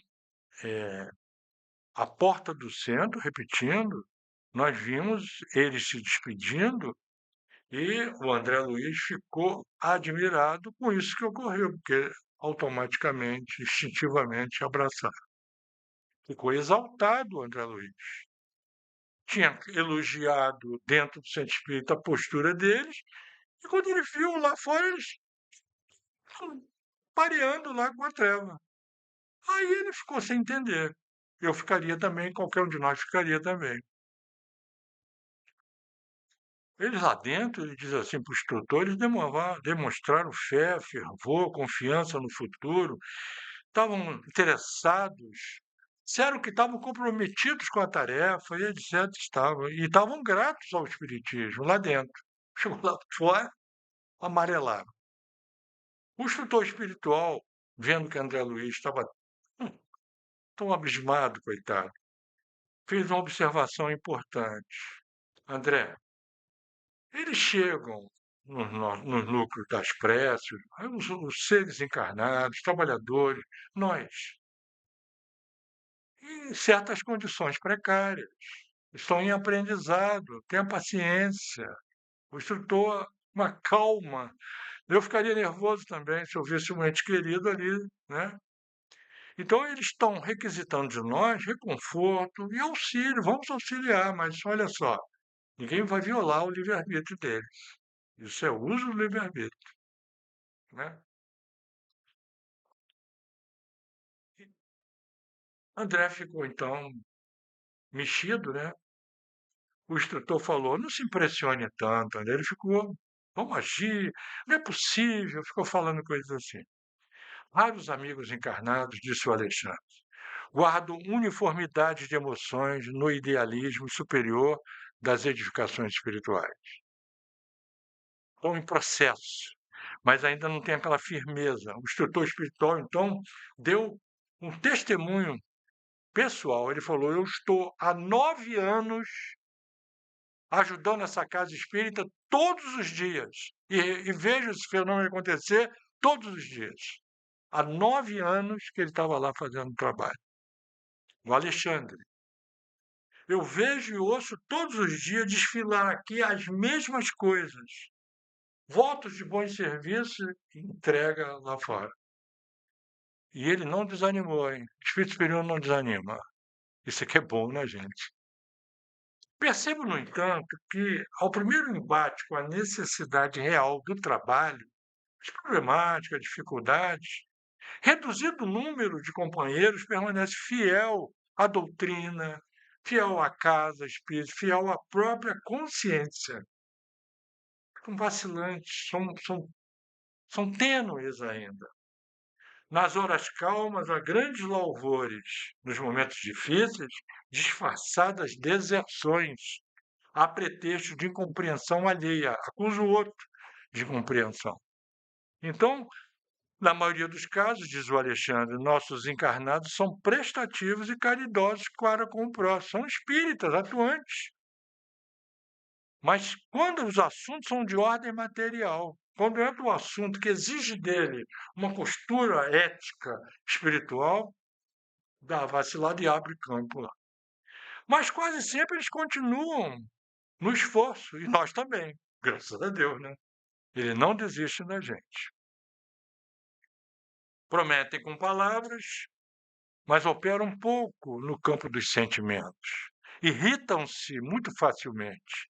a porta do centro, repetindo, nós vimos eles se despedindo e o André Luiz ficou admirado com isso que ocorreu, porque automaticamente, instintivamente abraçaram. Ficou exaltado o André Luiz. Tinha elogiado dentro do centro espírita a postura deles, e quando ele viu lá fora, eles pareando lá com a treva. Aí ele ficou sem entender. Eu ficaria também, qualquer um de nós ficaria também. Eles lá dentro, ele diz assim para o instrutor, eles demonstraram fé, fervor, confiança no futuro, estavam interessados, disseram que estavam comprometidos com a tarefa e etc. Estavam, e estavam gratos ao espiritismo lá dentro. Chegou lá fora, amarelaram. O instrutor espiritual, vendo que André Luiz estava tão abismado, coitado, fez uma observação importante. André, eles chegam nos núcleos das preces, os seres encarnados, trabalhadores, nós, em certas condições precárias, estão em aprendizado, tenha paciência. O instrutor, uma calma. Eu ficaria nervoso também se eu visse um ente querido ali, né? Então, eles estão requisitando de nós reconforto e auxílio, vamos auxiliar, mas olha só, ninguém vai violar o livre-arbítrio deles. Isso é uso do livre-arbítrio, né? E André ficou, então, mexido, né? O instrutor falou: não se impressione tanto, André. Ele ficou, vamos agir, não é possível, ficou falando coisas assim. Raros amigos encarnados, disse o Alexandre, guardam uniformidade de emoções no idealismo superior das edificações espirituais. Estão em processo, mas ainda não tem aquela firmeza. O instrutor espiritual, então, deu um testemunho pessoal. Ele falou: eu estou há 9 anos ajudando essa casa espírita todos os dias. E vejo esse fenômeno acontecer todos os dias. Há 9 anos que ele estava lá fazendo trabalho. O Alexandre. Eu vejo e ouço todos os dias desfilar aqui as mesmas coisas. Votos de bom serviço e entrega lá fora. E ele não desanimou, hein? O Espírito Superior não desanima. Isso aqui é bom, né, gente? Percebo, no entanto, que ao primeiro embate com a necessidade real do trabalho, as problemáticas, dificuldades, reduzido o número de companheiros permanece fiel à doutrina, fiel à casa espírita, fiel à própria consciência. São vacilantes, são tênues ainda. Nas horas calmas, há grandes louvores. Nos momentos difíceis, disfarçadas deserções, a pretexto de incompreensão alheia. Acusa o outro de incompreensão. Então, na maioria dos casos, diz o Alexandre, nossos encarnados são prestativos e caridosos para com o próximo. São espíritas atuantes. Mas quando os assuntos são de ordem material, quando entra o assunto que exige dele uma postura ética, espiritual, dá vacilada e abre campo lá. Mas quase sempre eles continuam no esforço, e nós também, graças a Deus, né? Ele não desiste da gente. Prometem com palavras, mas operam um pouco no campo dos sentimentos. Irritam-se muito facilmente.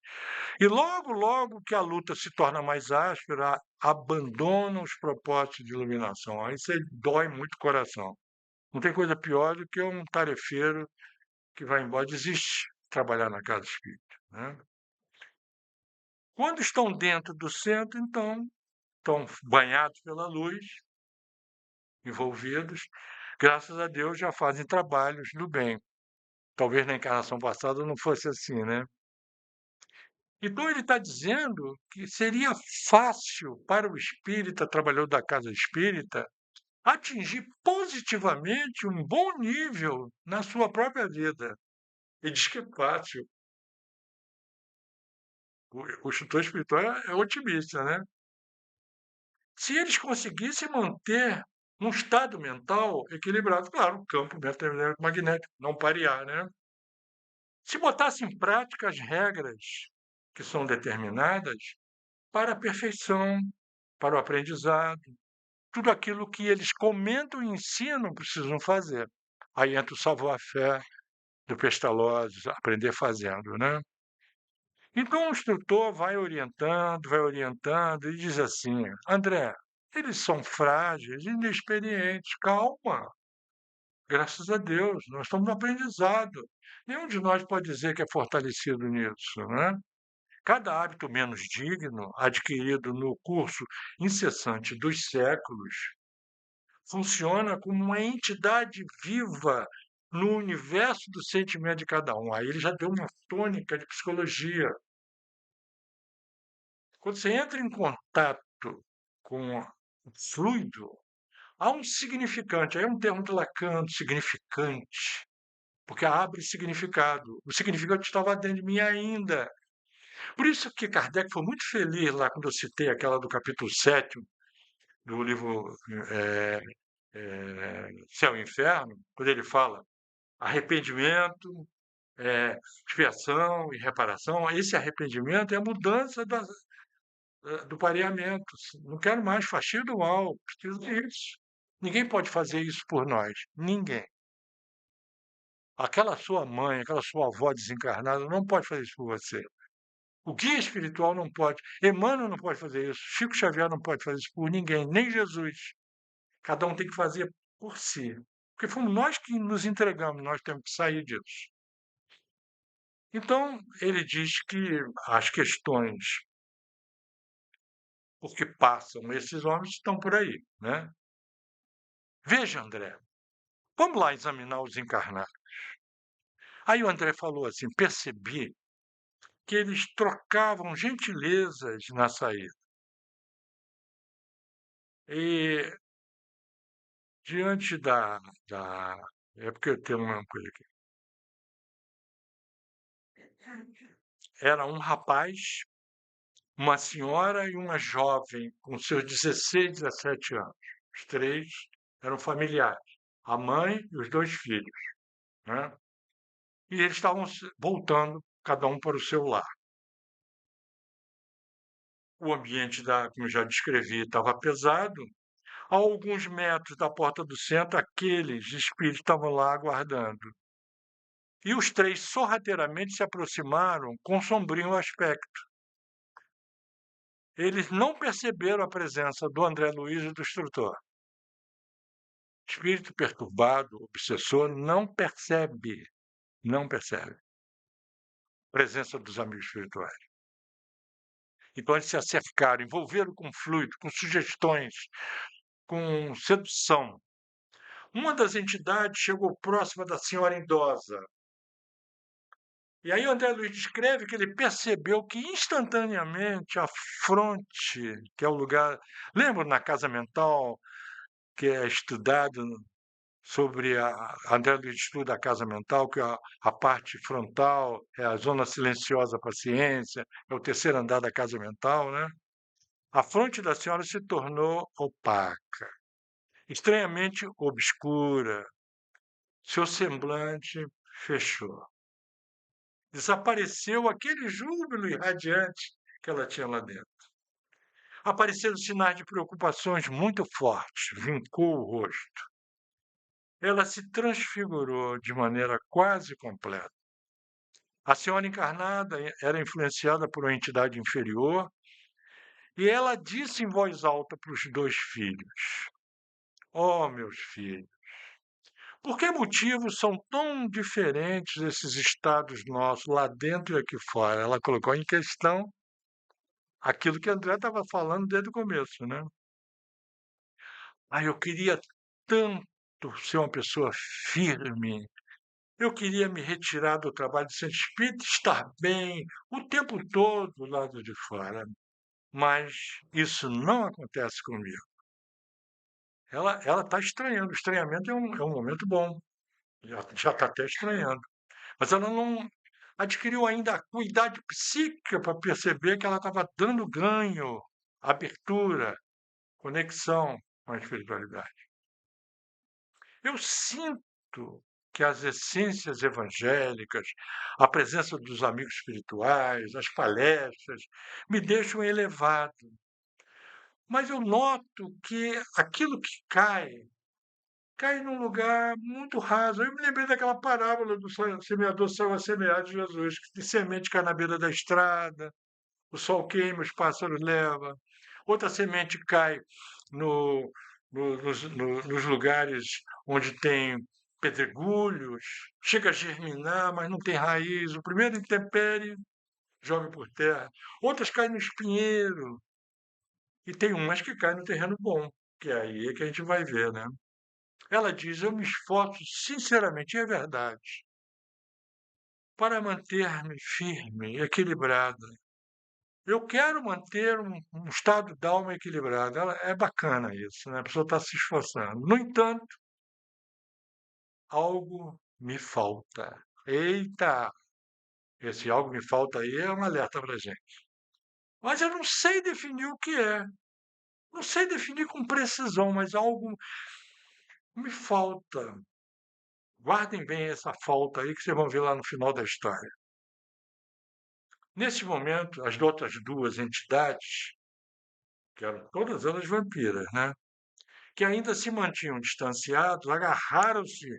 E logo, logo que a luta se torna mais áspera, abandonam os propósitos de iluminação. Aí isso aí dói muito o coração. Não tem coisa pior do que um tarefeiro que vai embora, desiste de trabalhar na casa espírita, né? Quando estão dentro do centro, então, estão banhados pela luz, envolvidos, graças a Deus já fazem trabalhos do bem. Talvez na encarnação passada não fosse assim, né? Então ele está dizendo que seria fácil para o espírita, trabalhador da casa espírita, atingir positivamente um bom nível na sua própria vida. Ele diz que é fácil. O instrutor espiritual é otimista, né? Se eles conseguissem manter um estado mental equilibrado, claro, o campo magnético, não parear, né? Se botasse em prática as regras que são determinadas para a perfeição, para o aprendizado, tudo aquilo que eles comentam e ensinam precisam fazer. Aí entra o savoir-faire do Pestalozzi, aprender fazendo, né? Então o instrutor vai orientando e diz assim: André, eles são frágeis, inexperientes, calma. Graças a Deus, nós estamos no aprendizado. Nenhum de nós pode dizer que é fortalecido nisso, né? Cada hábito menos digno, adquirido no curso incessante dos séculos, funciona como uma entidade viva no universo do sentimento de cada um. Aí ele já deu uma tônica de psicologia. Quando você entra em contato com o fluido, há um significante, aí é um termo de Lacan, significante, porque abre significado. O significado estava dentro de mim ainda. Por isso que Kardec foi muito feliz lá quando eu citei aquela do capítulo 7 do livro eh, Céu e Inferno, quando ele fala arrependimento, expiação e reparação. Esse arrependimento é a mudança do pareamento. Não quero mais faxina do mal, preciso disso. Ninguém pode fazer isso por nós. Ninguém. Aquela sua mãe, aquela sua avó desencarnada não pode fazer isso por você. O guia espiritual não pode. Emmanuel não pode fazer isso. Chico Xavier não pode fazer isso por ninguém, nem Jesus. Cada um tem que fazer por si. Porque fomos nós que nos entregamos, nós temos que sair disso. Então, ele diz que as questões por que passam esses homens estão por aí, né? Veja, André, vamos lá examinar os encarnados. Aí o André falou assim: percebi que eles trocavam gentilezas na saída. E diante da. É porque eu tenho uma coisa aqui. Era um rapaz, uma senhora e uma jovem, com seus 16, 17 anos. Os três eram familiares, a mãe e os dois filhos, né? E eles estavam voltando, cada um para o seu lar. O ambiente, como eu já descrevi, estava pesado. A alguns metros da porta do centro, aqueles espíritos estavam lá aguardando. E os três sorrateiramente se aproximaram com sombrio aspecto. Eles não perceberam a presença do André Luiz e do instrutor. Espírito perturbado, obsessor, não percebe a presença dos amigos espirituais. Então eles se acercaram, envolveram com fluido, com sugestões, com sedução. Uma das entidades chegou próxima da senhora idosa. E aí o André Luiz descreve que ele percebeu que instantaneamente a fronte, que é o lugar. Lembra na casa mental, que é estudado sobre André Luiz estuda a casa mental, que a parte frontal é a zona silenciosa para a ciência, é o terceiro andar da casa mental, né? A fronte da senhora se tornou opaca, estranhamente obscura. Seu semblante fechou. Desapareceu aquele júbilo irradiante que ela tinha lá dentro. Apareceram sinais de preocupações muito fortes, vincou o rosto. Ela se transfigurou de maneira quase completa. A senhora encarnada era influenciada por uma entidade inferior e ela disse em voz alta para os dois filhos: "Oh, meus filhos, por que motivos são tão diferentes esses estados nossos lá dentro e aqui fora?" Ela colocou em questão aquilo que André estava falando desde o começo, né? Ah, eu queria tanto ser uma pessoa firme. Eu queria me retirar do trabalho de centro espírita, estar bem o tempo todo do lado de fora. Mas isso não acontece comigo. Ela está estranhando. O estranhamento é um momento bom. Já está até estranhando. Mas ela não adquiriu ainda a cuidade psíquica para perceber que ela estava dando ganho, abertura, conexão com a espiritualidade. Eu sinto que as essências evangélicas, a presença dos amigos espirituais, as palestras, me deixam elevado. Mas eu noto que aquilo que cai num lugar muito raso. Eu me lembrei daquela parábola do semeador saiu a semear de Jesus, que de semente cai na beira da estrada, o sol queima, os pássaros levam. Outra semente cai no, nos lugares onde tem pedregulhos, chega a germinar, mas não tem raiz. O primeiro intempérie joga por terra. Outras caem no espinheiro. E tem umas que caem no terreno bom, que aí é que a gente vai ver, né? Ela diz: eu me esforço sinceramente, e é verdade, para manter-me firme, equilibrada. Eu quero manter um estado d'alma equilibrado. É bacana isso, né? A pessoa está se esforçando. No entanto, algo me falta. Eita! Esse algo me falta aí é um alerta para a gente. Mas eu não sei definir o que é. Não sei definir com precisão, mas algo me falta. Guardem bem essa falta aí que vocês vão ver lá no final da história. Nesse momento, as outras duas entidades, que eram todas elas vampiras, né? Que ainda se mantinham distanciados, agarraram-se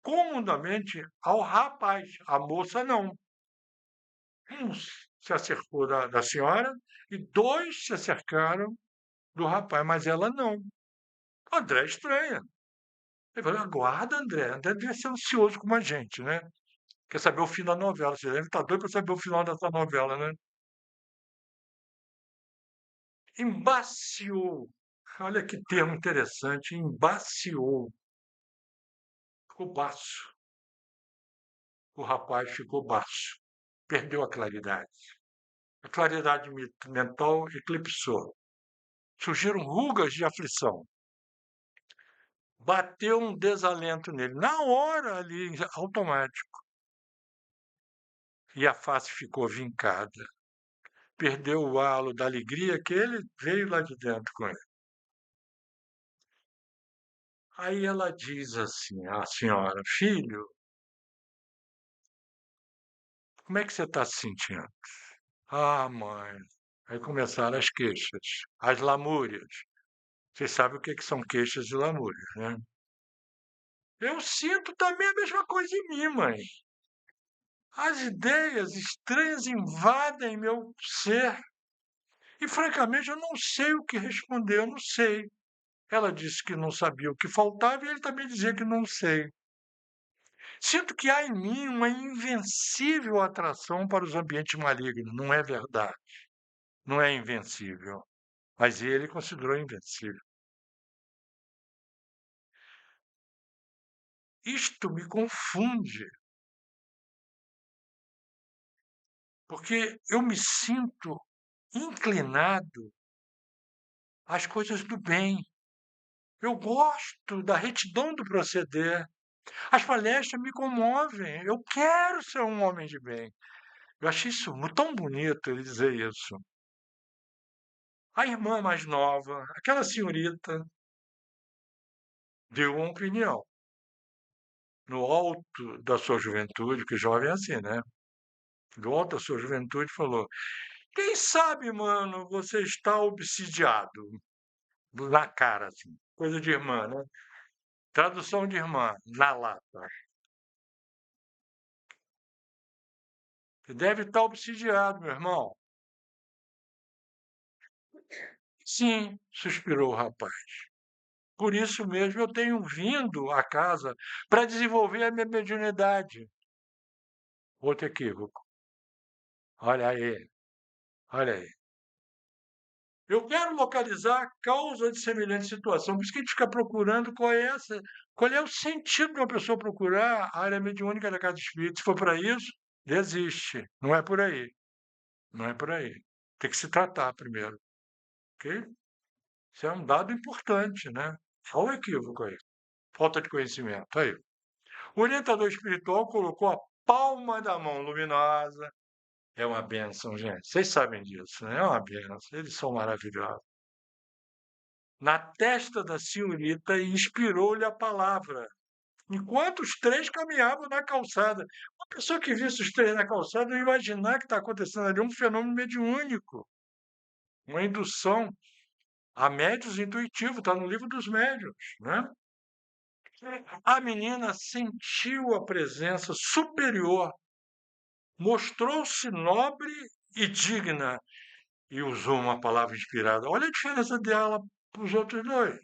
comodamente ao rapaz. A moça não. Um se acercou da senhora e dois se acercaram do rapaz, mas ela não. O André é estranha. Ele falou: aguarda, André. André deve ser ansioso como a gente, né? Quer saber o fim da novela. Você deve estar doido para saber o final dessa novela, né? Embaciou. Olha que termo interessante, embaciou. Ficou baço. O rapaz ficou baço. Perdeu a claridade. A claridade mental eclipsou. Surgiram rugas de aflição. Bateu um desalento nele. Na hora ali, automático. E a face ficou vincada. Perdeu o halo da alegria que ele veio lá de dentro com ele. Aí ela diz assim, a senhora: filho, como é que você está se sentindo? Ah, mãe. Aí começaram as queixas, as lamúrias. Vocês sabem o que são queixas e lamúrias, né? Eu sinto também a mesma coisa em mim, mãe. As ideias estranhas invadem meu ser e, francamente, eu não sei o que responder, eu não sei. Ela disse que não sabia o que faltava e ele também dizia que não sei. Sinto que há em mim uma invencível atração para os ambientes malignos. Não é verdade. Não é invencível. Mas ele considerou invencível. Isto me confunde, porque eu me sinto inclinado às coisas do bem. Eu gosto da retidão do proceder. As palestras me comovem. Eu quero ser um homem de bem. Eu achei isso tão bonito ele dizer isso. A irmã mais nova, aquela senhorita, deu uma opinião. No alto da sua juventude, que jovem é assim, né? No alto da sua juventude, falou: quem sabe, mano, você está obsidiado. Na cara, assim. Coisa de irmã, né? Tradução de irmã, na lata. Você deve estar obsidiado, meu irmão. Sim, suspirou o rapaz. Por isso mesmo eu tenho vindo à casa para desenvolver a minha mediunidade. Outro equívoco. Olha aí, olha aí. Eu quero localizar a causa de semelhante situação. Por isso que a gente fica procurando qual é o sentido de uma pessoa procurar a área mediúnica da casa espírita. Se for para isso, desiste. Não é por aí. Não é por aí. Tem que se tratar primeiro, ok? Isso é um dado importante, né? Olha o equívoco aí. Falta de conhecimento. Aí. O orientador espiritual colocou a palma da mão luminosa. É uma bênção, gente. Vocês sabem disso, né? É uma bênção. Eles são maravilhosos. Na testa da senhorita e inspirou-lhe a palavra. Enquanto os três caminhavam na calçada. Uma pessoa que visse os três na calçada não imaginar que está acontecendo ali um fenômeno mediúnico, uma indução a médios intuitivo, está no livro dos médiuns, né? A menina sentiu a presença superior, mostrou-se nobre e digna e usou uma palavra inspirada. Olha a diferença dela para os outros dois.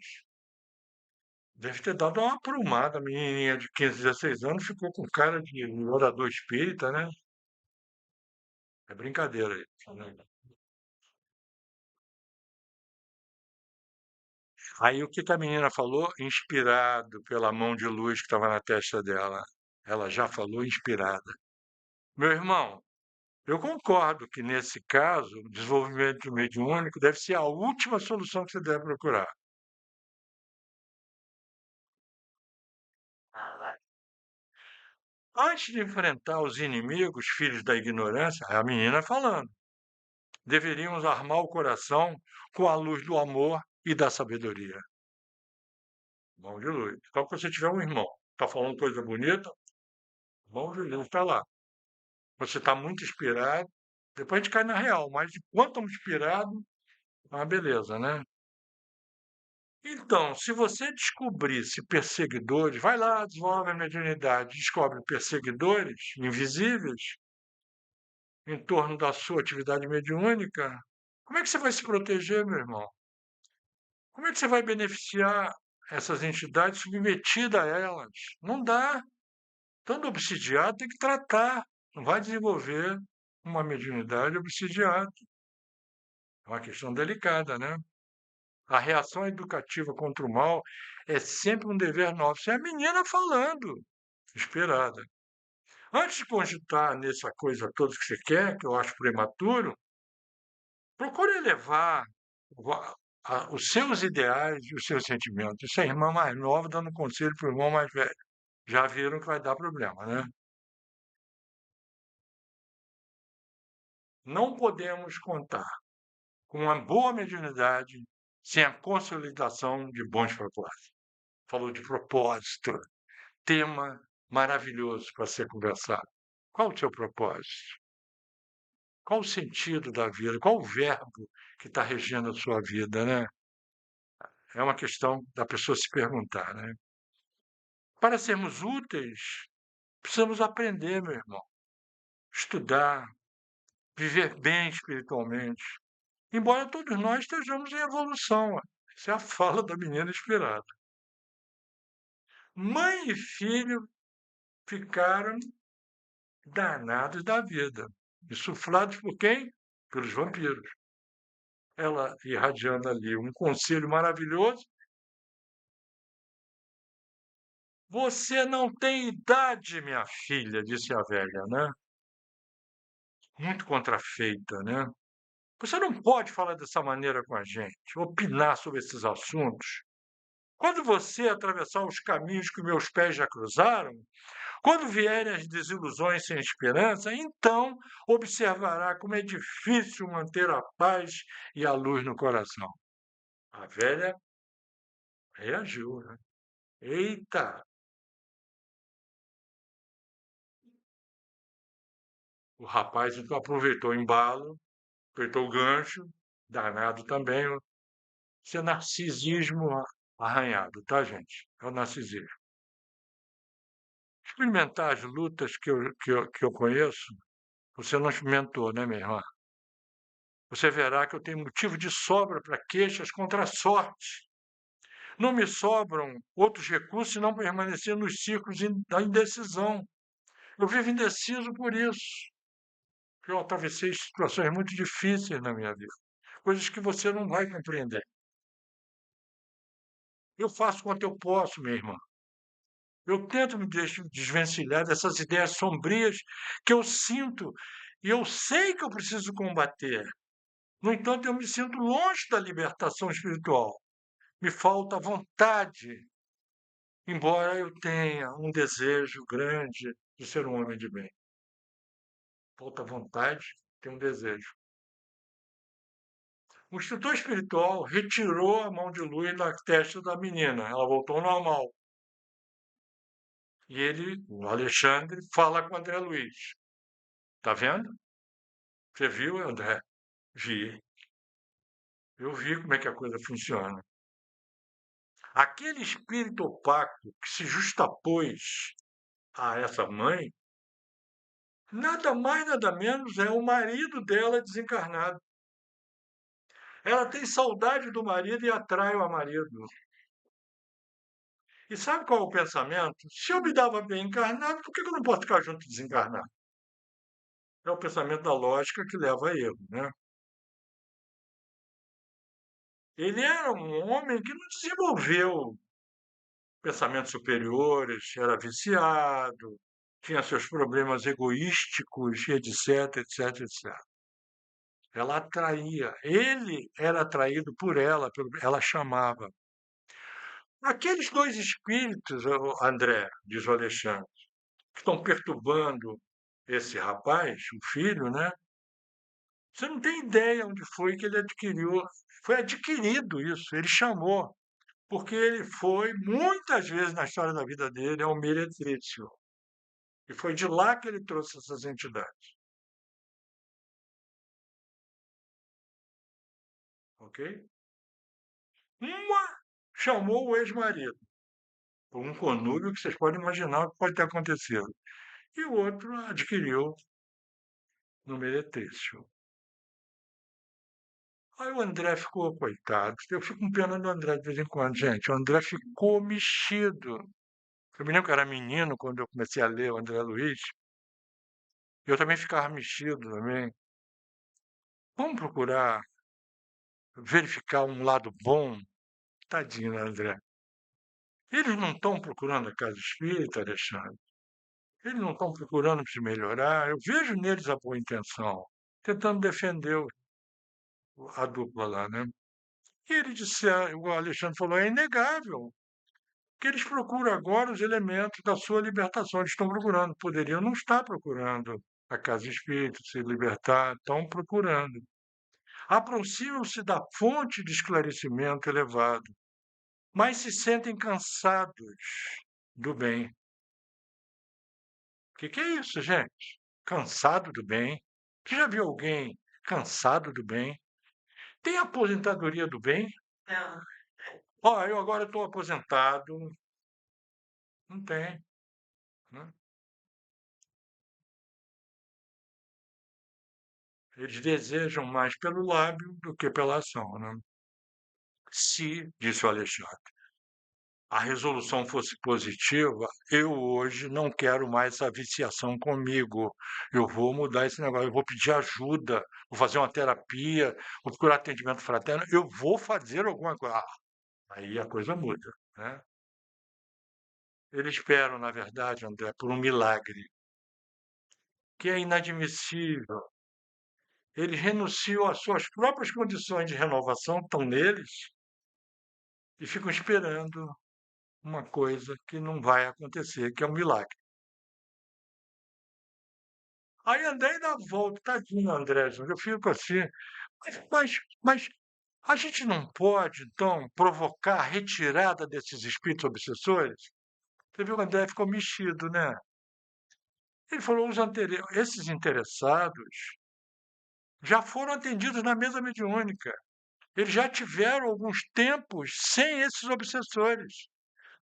Deve ter dado uma aprumada. A menininha de 15, 16 anos ficou com cara de orador espírita, né? É brincadeira isso, né? Aí o que que a menina falou? Inspirado pela mão de luz que estava na testa dela. Ela já falou inspirada. Meu irmão, eu concordo que nesse caso, o desenvolvimento mediúnico deve ser a última solução que você deve procurar. Antes de enfrentar os inimigos, filhos da ignorância, é a menina falando, deveríamos armar o coração com a luz do amor e da sabedoria. Mão de luz. Então, quando você tiver um irmão, está falando coisa bonita, mão de luz está lá. Você está muito inspirado, depois a gente cai na real, mas enquanto estamos inspirados, ah, beleza, né? Então, se você descobrisse perseguidores, vai lá, desenvolve a mediunidade, descobre perseguidores invisíveis em torno da sua atividade mediúnica, como é que você vai se proteger, meu irmão? Como é que você vai beneficiar essas entidades submetidas a elas? Não dá. Todo obsidiado tem que tratar, não vai desenvolver uma mediunidade obsidiada. É uma questão delicada, né? A reação educativa contra o mal é sempre um dever nosso. Isso é a menina falando, esperada. Antes de cogitar nessa coisa toda que você quer, que eu acho prematuro, procure elevar os seus ideais e os seus sentimentos. Isso é a irmã mais nova dando conselho para o irmão mais velho. Já viram que vai dar problema, né? Não podemos contar com uma boa mediunidade sem a consolidação de bons propósitos. Falou de propósito, tema maravilhoso para ser conversado. Qual o seu propósito? Qual o sentido da vida? Qual o verbo que está regendo a sua vida, né? É uma questão da pessoa se perguntar, né? Para sermos úteis, precisamos aprender, meu irmão, estudar, viver bem espiritualmente. Embora todos nós estejamos em evolução, ó. Essa é a fala da menina inspirada. Mãe e filho ficaram danados da vida, insuflados por quem? Pelos vampiros. Ela irradiando ali um conselho maravilhoso. Você não tem idade, minha filha, disse a velha, né? Muito contrafeita, né? Você não pode falar dessa maneira com a gente, opinar sobre esses assuntos. Quando você atravessar os caminhos que meus pés já cruzaram, quando vierem as desilusões sem esperança, então observará como é difícil manter a paz e a luz no coração. A velha reagiu, né? Eita! O rapaz então aproveitou o embalo, aproveitou o gancho, danado também. Isso é narcisismo arranhado, tá, gente? É o narcisismo. Experimentar as lutas que eu conheço, você não experimentou, né, minha irmã? Você verá que eu tenho motivo de sobra para queixas contra a sorte. Não me sobram outros recursos se não permanecer nos círculos da indecisão. Eu vivo indeciso por isso. Eu atravessei situações muito difíceis na minha vida, coisas que você não vai compreender. Eu faço quanto eu posso, minha irmã. Eu tento me desvencilhar dessas ideias sombrias que eu sinto e eu sei que eu preciso combater. No entanto, eu me sinto longe da libertação espiritual. Me falta vontade, embora eu tenha um desejo grande de ser um homem de bem. Falta vontade, tem um desejo. O instrutor espiritual retirou a mão de luz da testa da menina. Ela voltou ao normal. E ele, o Alexandre, fala com o André Luiz. Tá vendo? Você viu, André? Vi. Eu vi como é que a coisa funciona. Aquele espírito opaco que se justapôs a essa mãe, nada mais, nada menos é o marido dela desencarnado. Ela tem saudade do marido e atrai o marido. E sabe qual é o pensamento? Se eu me dava bem encarnado, por que eu não posso ficar junto desencarnado? É o pensamento da lógica que leva a erro, né? Ele era um homem que não desenvolveu pensamentos superiores, era viciado, tinha seus problemas egoísticos, etc, etc, etc. Ela atraía, ele era atraído por ela, ela chamava. Aqueles dois espíritos, André, diz o Alexandre, que estão perturbando esse rapaz, o filho, né? Você não tem ideia onde foi que ele adquiriu. Foi adquirido isso, ele chamou, porque ele foi, muitas vezes na história da vida dele, ao meretrício. E foi de lá que ele trouxe essas entidades, ok? Uma chamou o ex-marido, por um conluio que vocês podem imaginar o que pode ter acontecido. E o outro adquiriu no meretrício. Aí o André ficou, coitado. Eu fico com pena do André de vez em quando, gente. O André ficou mexido. Eu me lembro que eu era menino quando eu comecei a ler o André Luiz. Eu também ficava mexido também. Vamos procurar verificar um lado bom. Tadinho, né, André? Eles não estão procurando a casa espírita, Alexandre. Eles não estão procurando se melhorar. Eu vejo neles a boa intenção, tentando defender a dupla lá, né? E ele disse, o Alexandre falou, é inegável que eles procuram agora os elementos da sua libertação. Eles estão procurando, poderiam não estar procurando a casa espírita, se libertar, estão procurando. Aproximam-se da fonte de esclarecimento elevado, mas se sentem cansados do bem. O que é isso, gente? Cansado do bem? Que já viu alguém cansado do bem? Tem aposentadoria do bem? Não. Ó, eu agora estou aposentado. Não tem, né? Eles desejam mais pelo lábio do que pela ação, né? Se, disse o Alexandre, a resolução fosse positiva, eu hoje não quero mais essa viciação comigo. Eu vou mudar esse negócio, eu vou pedir ajuda, vou fazer uma terapia, vou procurar atendimento fraterno, eu vou fazer alguma coisa. Aí a coisa muda, né? Eles esperam, na verdade, André, por um milagre, que é inadmissível. Eles renunciam às suas próprias condições de renovação, estão neles, e ficam esperando uma coisa que não vai acontecer, que é um milagre. Aí André dá a volta, tadinho André, eu fico assim, mas a gente não pode, então, provocar a retirada desses espíritos obsessores? Você viu que o André ficou mexido, né? Ele falou, esses interessados já foram atendidos na mesa mediúnica. Eles já tiveram alguns tempos sem esses obsessores.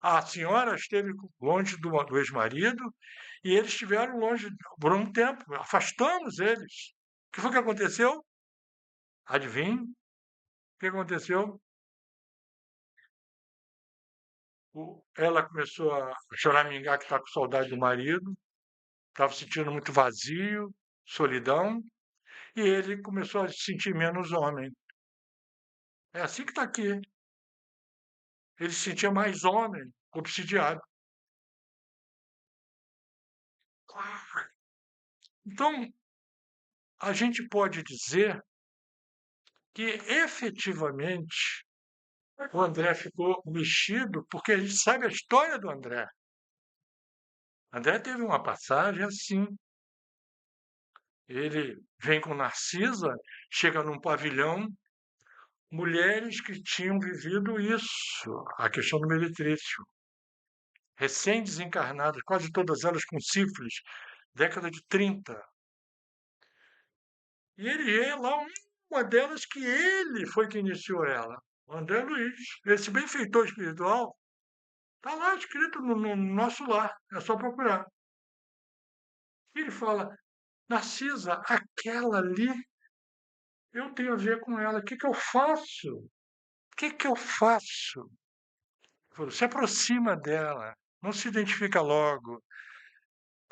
A senhora esteve longe do ex-marido e eles estiveram longe por um tempo. Afastamos eles. O que foi que aconteceu? Adivinhe? O que aconteceu? Ela começou a choramingar que está com saudade do marido, estava se sentindo muito vazio, solidão, e ele começou a se sentir menos homem. É assim que está aqui. Ele se sentia mais homem, obsidiado. Então, a gente pode dizer que efetivamente o André ficou mexido, porque a gente sabe a história do André. André teve uma passagem assim. Ele vem com Narcisa, chega num pavilhão, mulheres que tinham vivido isso, a questão do meretrício, recém-desencarnadas, quase todas elas com sífilis, década de 30. E ele é lá uma delas que ele foi que iniciou ela, o André Luiz. Esse benfeitor espiritual está lá escrito no nosso lar, é só procurar. E ele fala, Narcisa, aquela ali, eu tenho a ver com ela, o que, que eu faço? O que, que eu faço? Ele falou, se aproxima dela, não se identifica logo,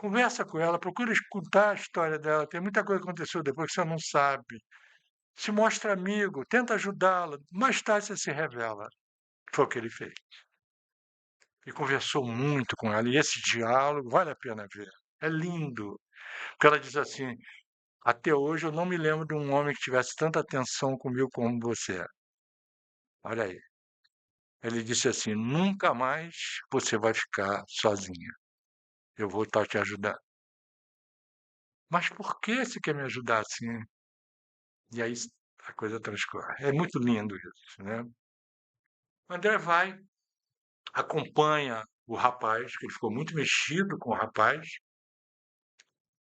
Conversa com ela, procura escutar a história dela, tem muita coisa que aconteceu depois que você não sabe. Se mostra amigo, tenta ajudá-la, mais tarde você se revela. Foi o que ele fez. E conversou muito com ela, e esse diálogo vale a pena ver. É lindo. Porque ela diz assim: até hoje eu não me lembro de um homem que tivesse tanta atenção comigo como você. Olha aí. Ele disse assim: nunca mais você vai ficar sozinha. Eu vou estar te ajudando. Mas por que você quer me ajudar assim? E aí a coisa transcorre. É muito lindo isso, né? O André vai, acompanha o rapaz, que ele ficou muito mexido com o rapaz,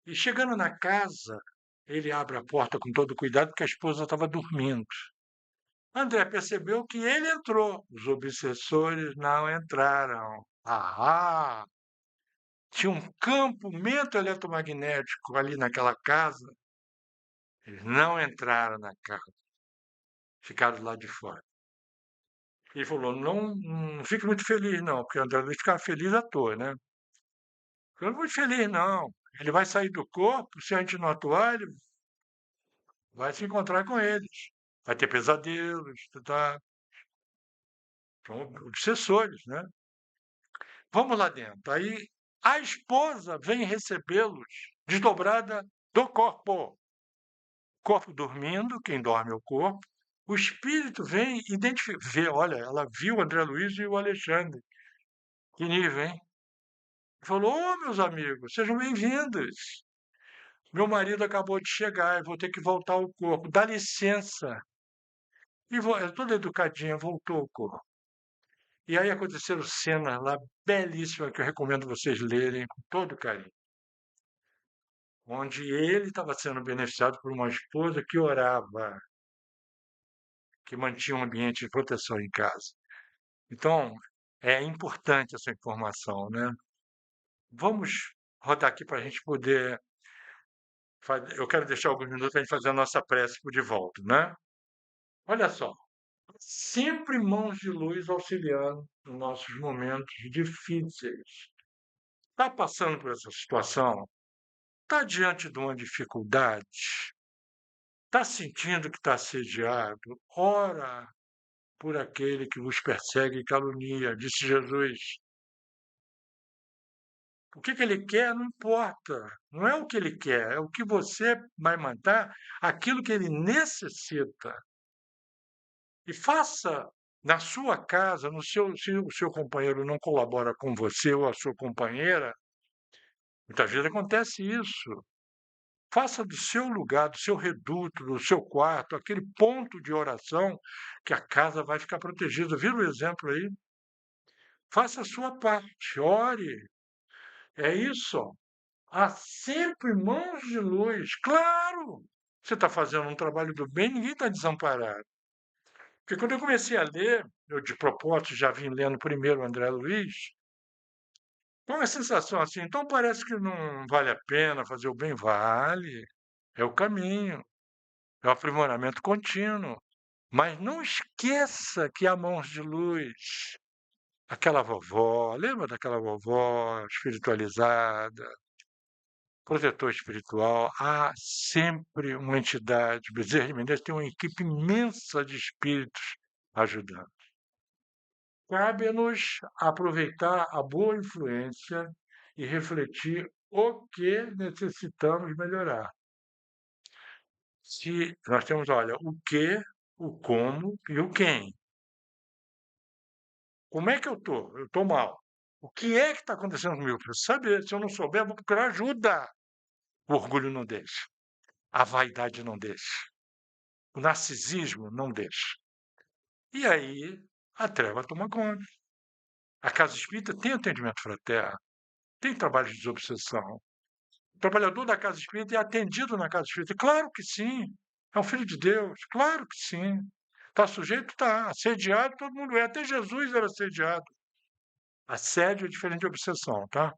e chegando na casa, ele abre a porta com todo cuidado, porque a esposa estava dormindo. André percebeu que ele entrou, os obsessores não entraram. Ah! Tinha um campamento eletromagnético ali naquela casa. Eles não entraram na casa, ficaram do lado de fora. Ele falou: não fique muito feliz, não, porque o André Luiz ficava feliz à toa, né? Eu não vou muito feliz, não. Ele vai sair do corpo, se a gente não atuar, ele vai se encontrar com eles. Vai ter pesadelos, tá? São obsessores, né? Vamos lá dentro. Aí a esposa vem recebê-los desdobrada do corpo. Corpo dormindo, quem dorme é o corpo. O espírito vem identificar, vê, olha, ela viu o André Luiz e o Alexandre. Que nível, hein? Falou: ô, meus amigos, sejam bem-vindos. Meu marido acabou de chegar, eu vou ter que voltar ao corpo. Dá licença. E toda educadinha, voltou ao corpo. E aí aconteceram cenas lá belíssimas que eu recomendo vocês lerem com todo carinho. Onde ele estava sendo beneficiado por uma esposa que orava, que mantinha um ambiente de proteção em casa. Então, é importante essa informação, né? Vamos rodar aqui para a gente poder. Eu quero deixar alguns minutos para a gente fazer a nossa prece por de volta, né? Olha só, sempre mãos de luz auxiliando nos nossos momentos difíceis. Está passando por essa situação? Está diante de uma dificuldade? Está sentindo que está assediado? Ora por aquele que vos persegue e calunia, disse Jesus. O que ele quer não importa. Não é o que ele quer, é o que você vai mandar, aquilo que ele necessita. E faça na sua casa, no seu, se o seu companheiro não colabora com você ou a sua companheira, muitas vezes acontece isso. Faça do seu lugar, do seu reduto, do seu quarto, aquele ponto de oração que a casa vai ficar protegida. Vira o exemplo aí? Faça a sua parte, ore. É isso. Há sempre mãos de luz. Claro! Você está fazendo um trabalho do bem, ninguém está desamparado. Porque quando eu comecei a ler, eu de propósito já vim lendo primeiro o André Luiz, com uma sensação assim, então parece que não vale a pena fazer o bem. Vale, é o caminho, é o aprimoramento contínuo. Mas não esqueça que há mãos de luz. Aquela vovó, lembra daquela vovó espiritualizada, protetor espiritual? Há sempre uma entidade. Bezerra de Menezes tem uma equipe imensa de espíritos ajudando. Cabe-nos aproveitar a boa influência e refletir o que necessitamos melhorar. Se nós temos, olha, o que, o como e o quem. Como é que eu estou? Eu estou mal. O que é que está acontecendo comigo? Eu preciso saber. Se eu não souber, eu vou procurar ajuda. O orgulho não deixa. A vaidade não deixa. O narcisismo não deixa. E aí a treva toma conta. A casa espírita tem atendimento fraterno, tem trabalho de desobsessão. O trabalhador da casa espírita é atendido na casa espírita. Claro que sim. É um filho de Deus. Claro que sim. Está sujeito? Está. Assediado, todo mundo é. Até Jesus era assediado. Assédio é diferente de obsessão, tá?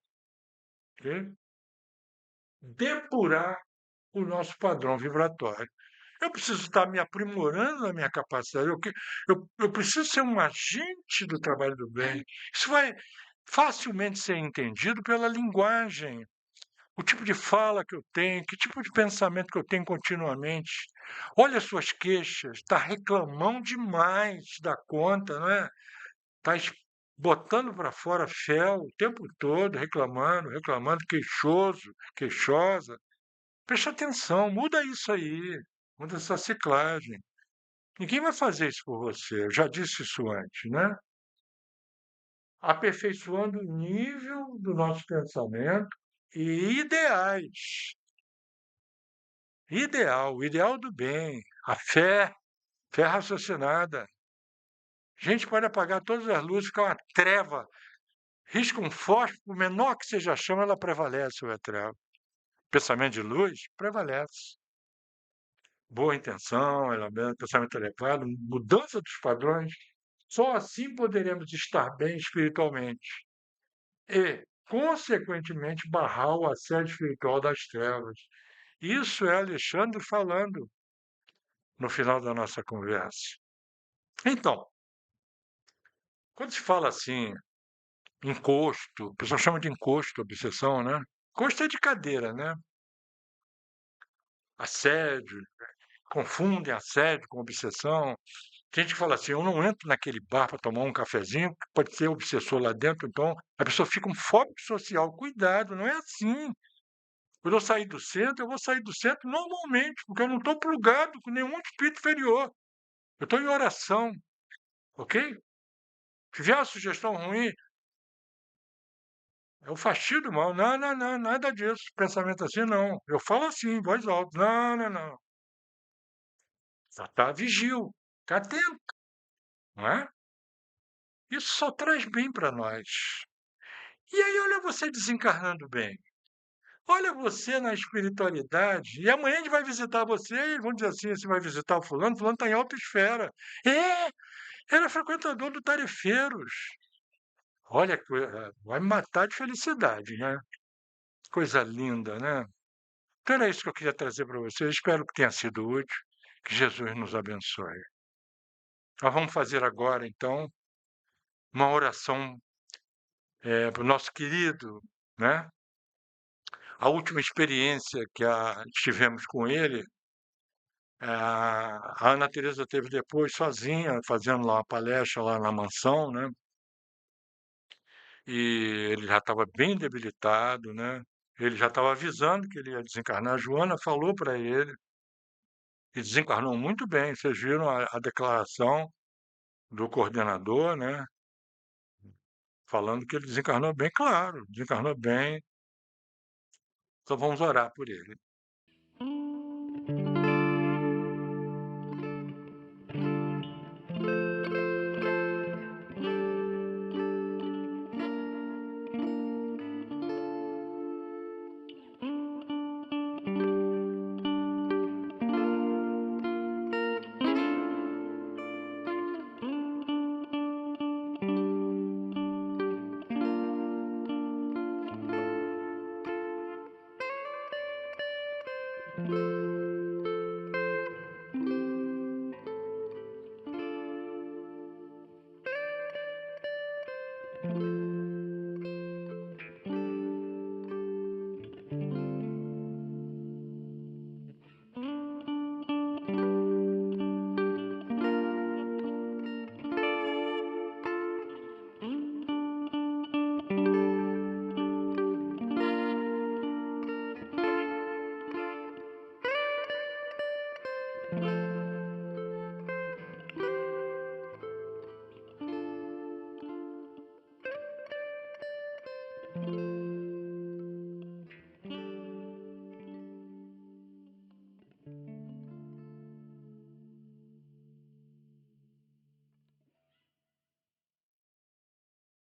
Ok? Depurar o nosso padrão vibratório. Eu preciso estar me aprimorando na minha capacidade. Eu preciso ser um agente do trabalho do bem. Isso vai facilmente ser entendido pela linguagem. o tipo de fala que eu tenho, que tipo de pensamento que eu tenho continuamente. Olha as suas queixas, está reclamando demais da conta, não é? Está botando para fora fel o tempo todo, reclamando, reclamando, queixoso, queixosa. Preste atenção, muda isso aí, muda essa ciclagem. Ninguém vai fazer isso por você, eu já disse isso antes, né? Aperfeiçoando o nível do nosso pensamento e ideais. Ideal, o ideal do bem, a fé, fé raciocinada. A gente pode apagar todas as luzes, ficar uma treva, risca um fósforo, por menor que seja a chama, ela prevalece sobre a treva. Pensamento de luz prevalece. Boa intenção, pensamento elevado, mudança dos padrões. Só assim poderemos estar bem espiritualmente e, consequentemente, barrar o assédio espiritual das trevas. Isso é Alexandre falando no final da nossa conversa. Então, quando se fala assim, encosto, o pessoal chama de encosto, obsessão, né? Encosto é de cadeira, né? Assédio, confundem assédio com obsessão. Tem gente que fala assim, eu não entro naquele bar para tomar um cafezinho, porque pode ser obsessor lá dentro, então a pessoa fica um fóbico social. Cuidado, não é assim. Quando eu sair do centro, eu vou sair do centro normalmente, porque eu não estou plugado com nenhum espírito inferior. Eu estou em oração, ok? Se vier uma sugestão ruim, é o fastidio do mal. Não, não, não, nada disso. Pensamento assim, não. Eu falo assim, em voz alta. Não, não, não. Já está vigil. Fica atento, não é? Isso só traz bem para nós. E aí, olha você desencarnando bem. Olha você na espiritualidade. E amanhã a gente vai visitar você e vão dizer assim: você vai visitar o fulano está em alta esfera. É, era frequentador do Tarefeiros. Olha, vai me matar de felicidade, né? Coisa linda, né? Então era isso que eu queria trazer para vocês. Espero que tenha sido útil. Que Jesus nos abençoe. Nós vamos fazer agora, então, uma oração para o nosso querido, né? A última experiência que tivemos com ele, a Ana Teresa teve depois sozinha, fazendo lá uma palestra lá na mansão, né? E ele já estava bem debilitado, né? Ele já estava avisando que ele ia desencarnar. A Joana falou para ele e desencarnou muito bem. Vocês viram a declaração do coordenador, né? Falando que ele desencarnou bem, claro, desencarnou bem. Então vamos orar por ele.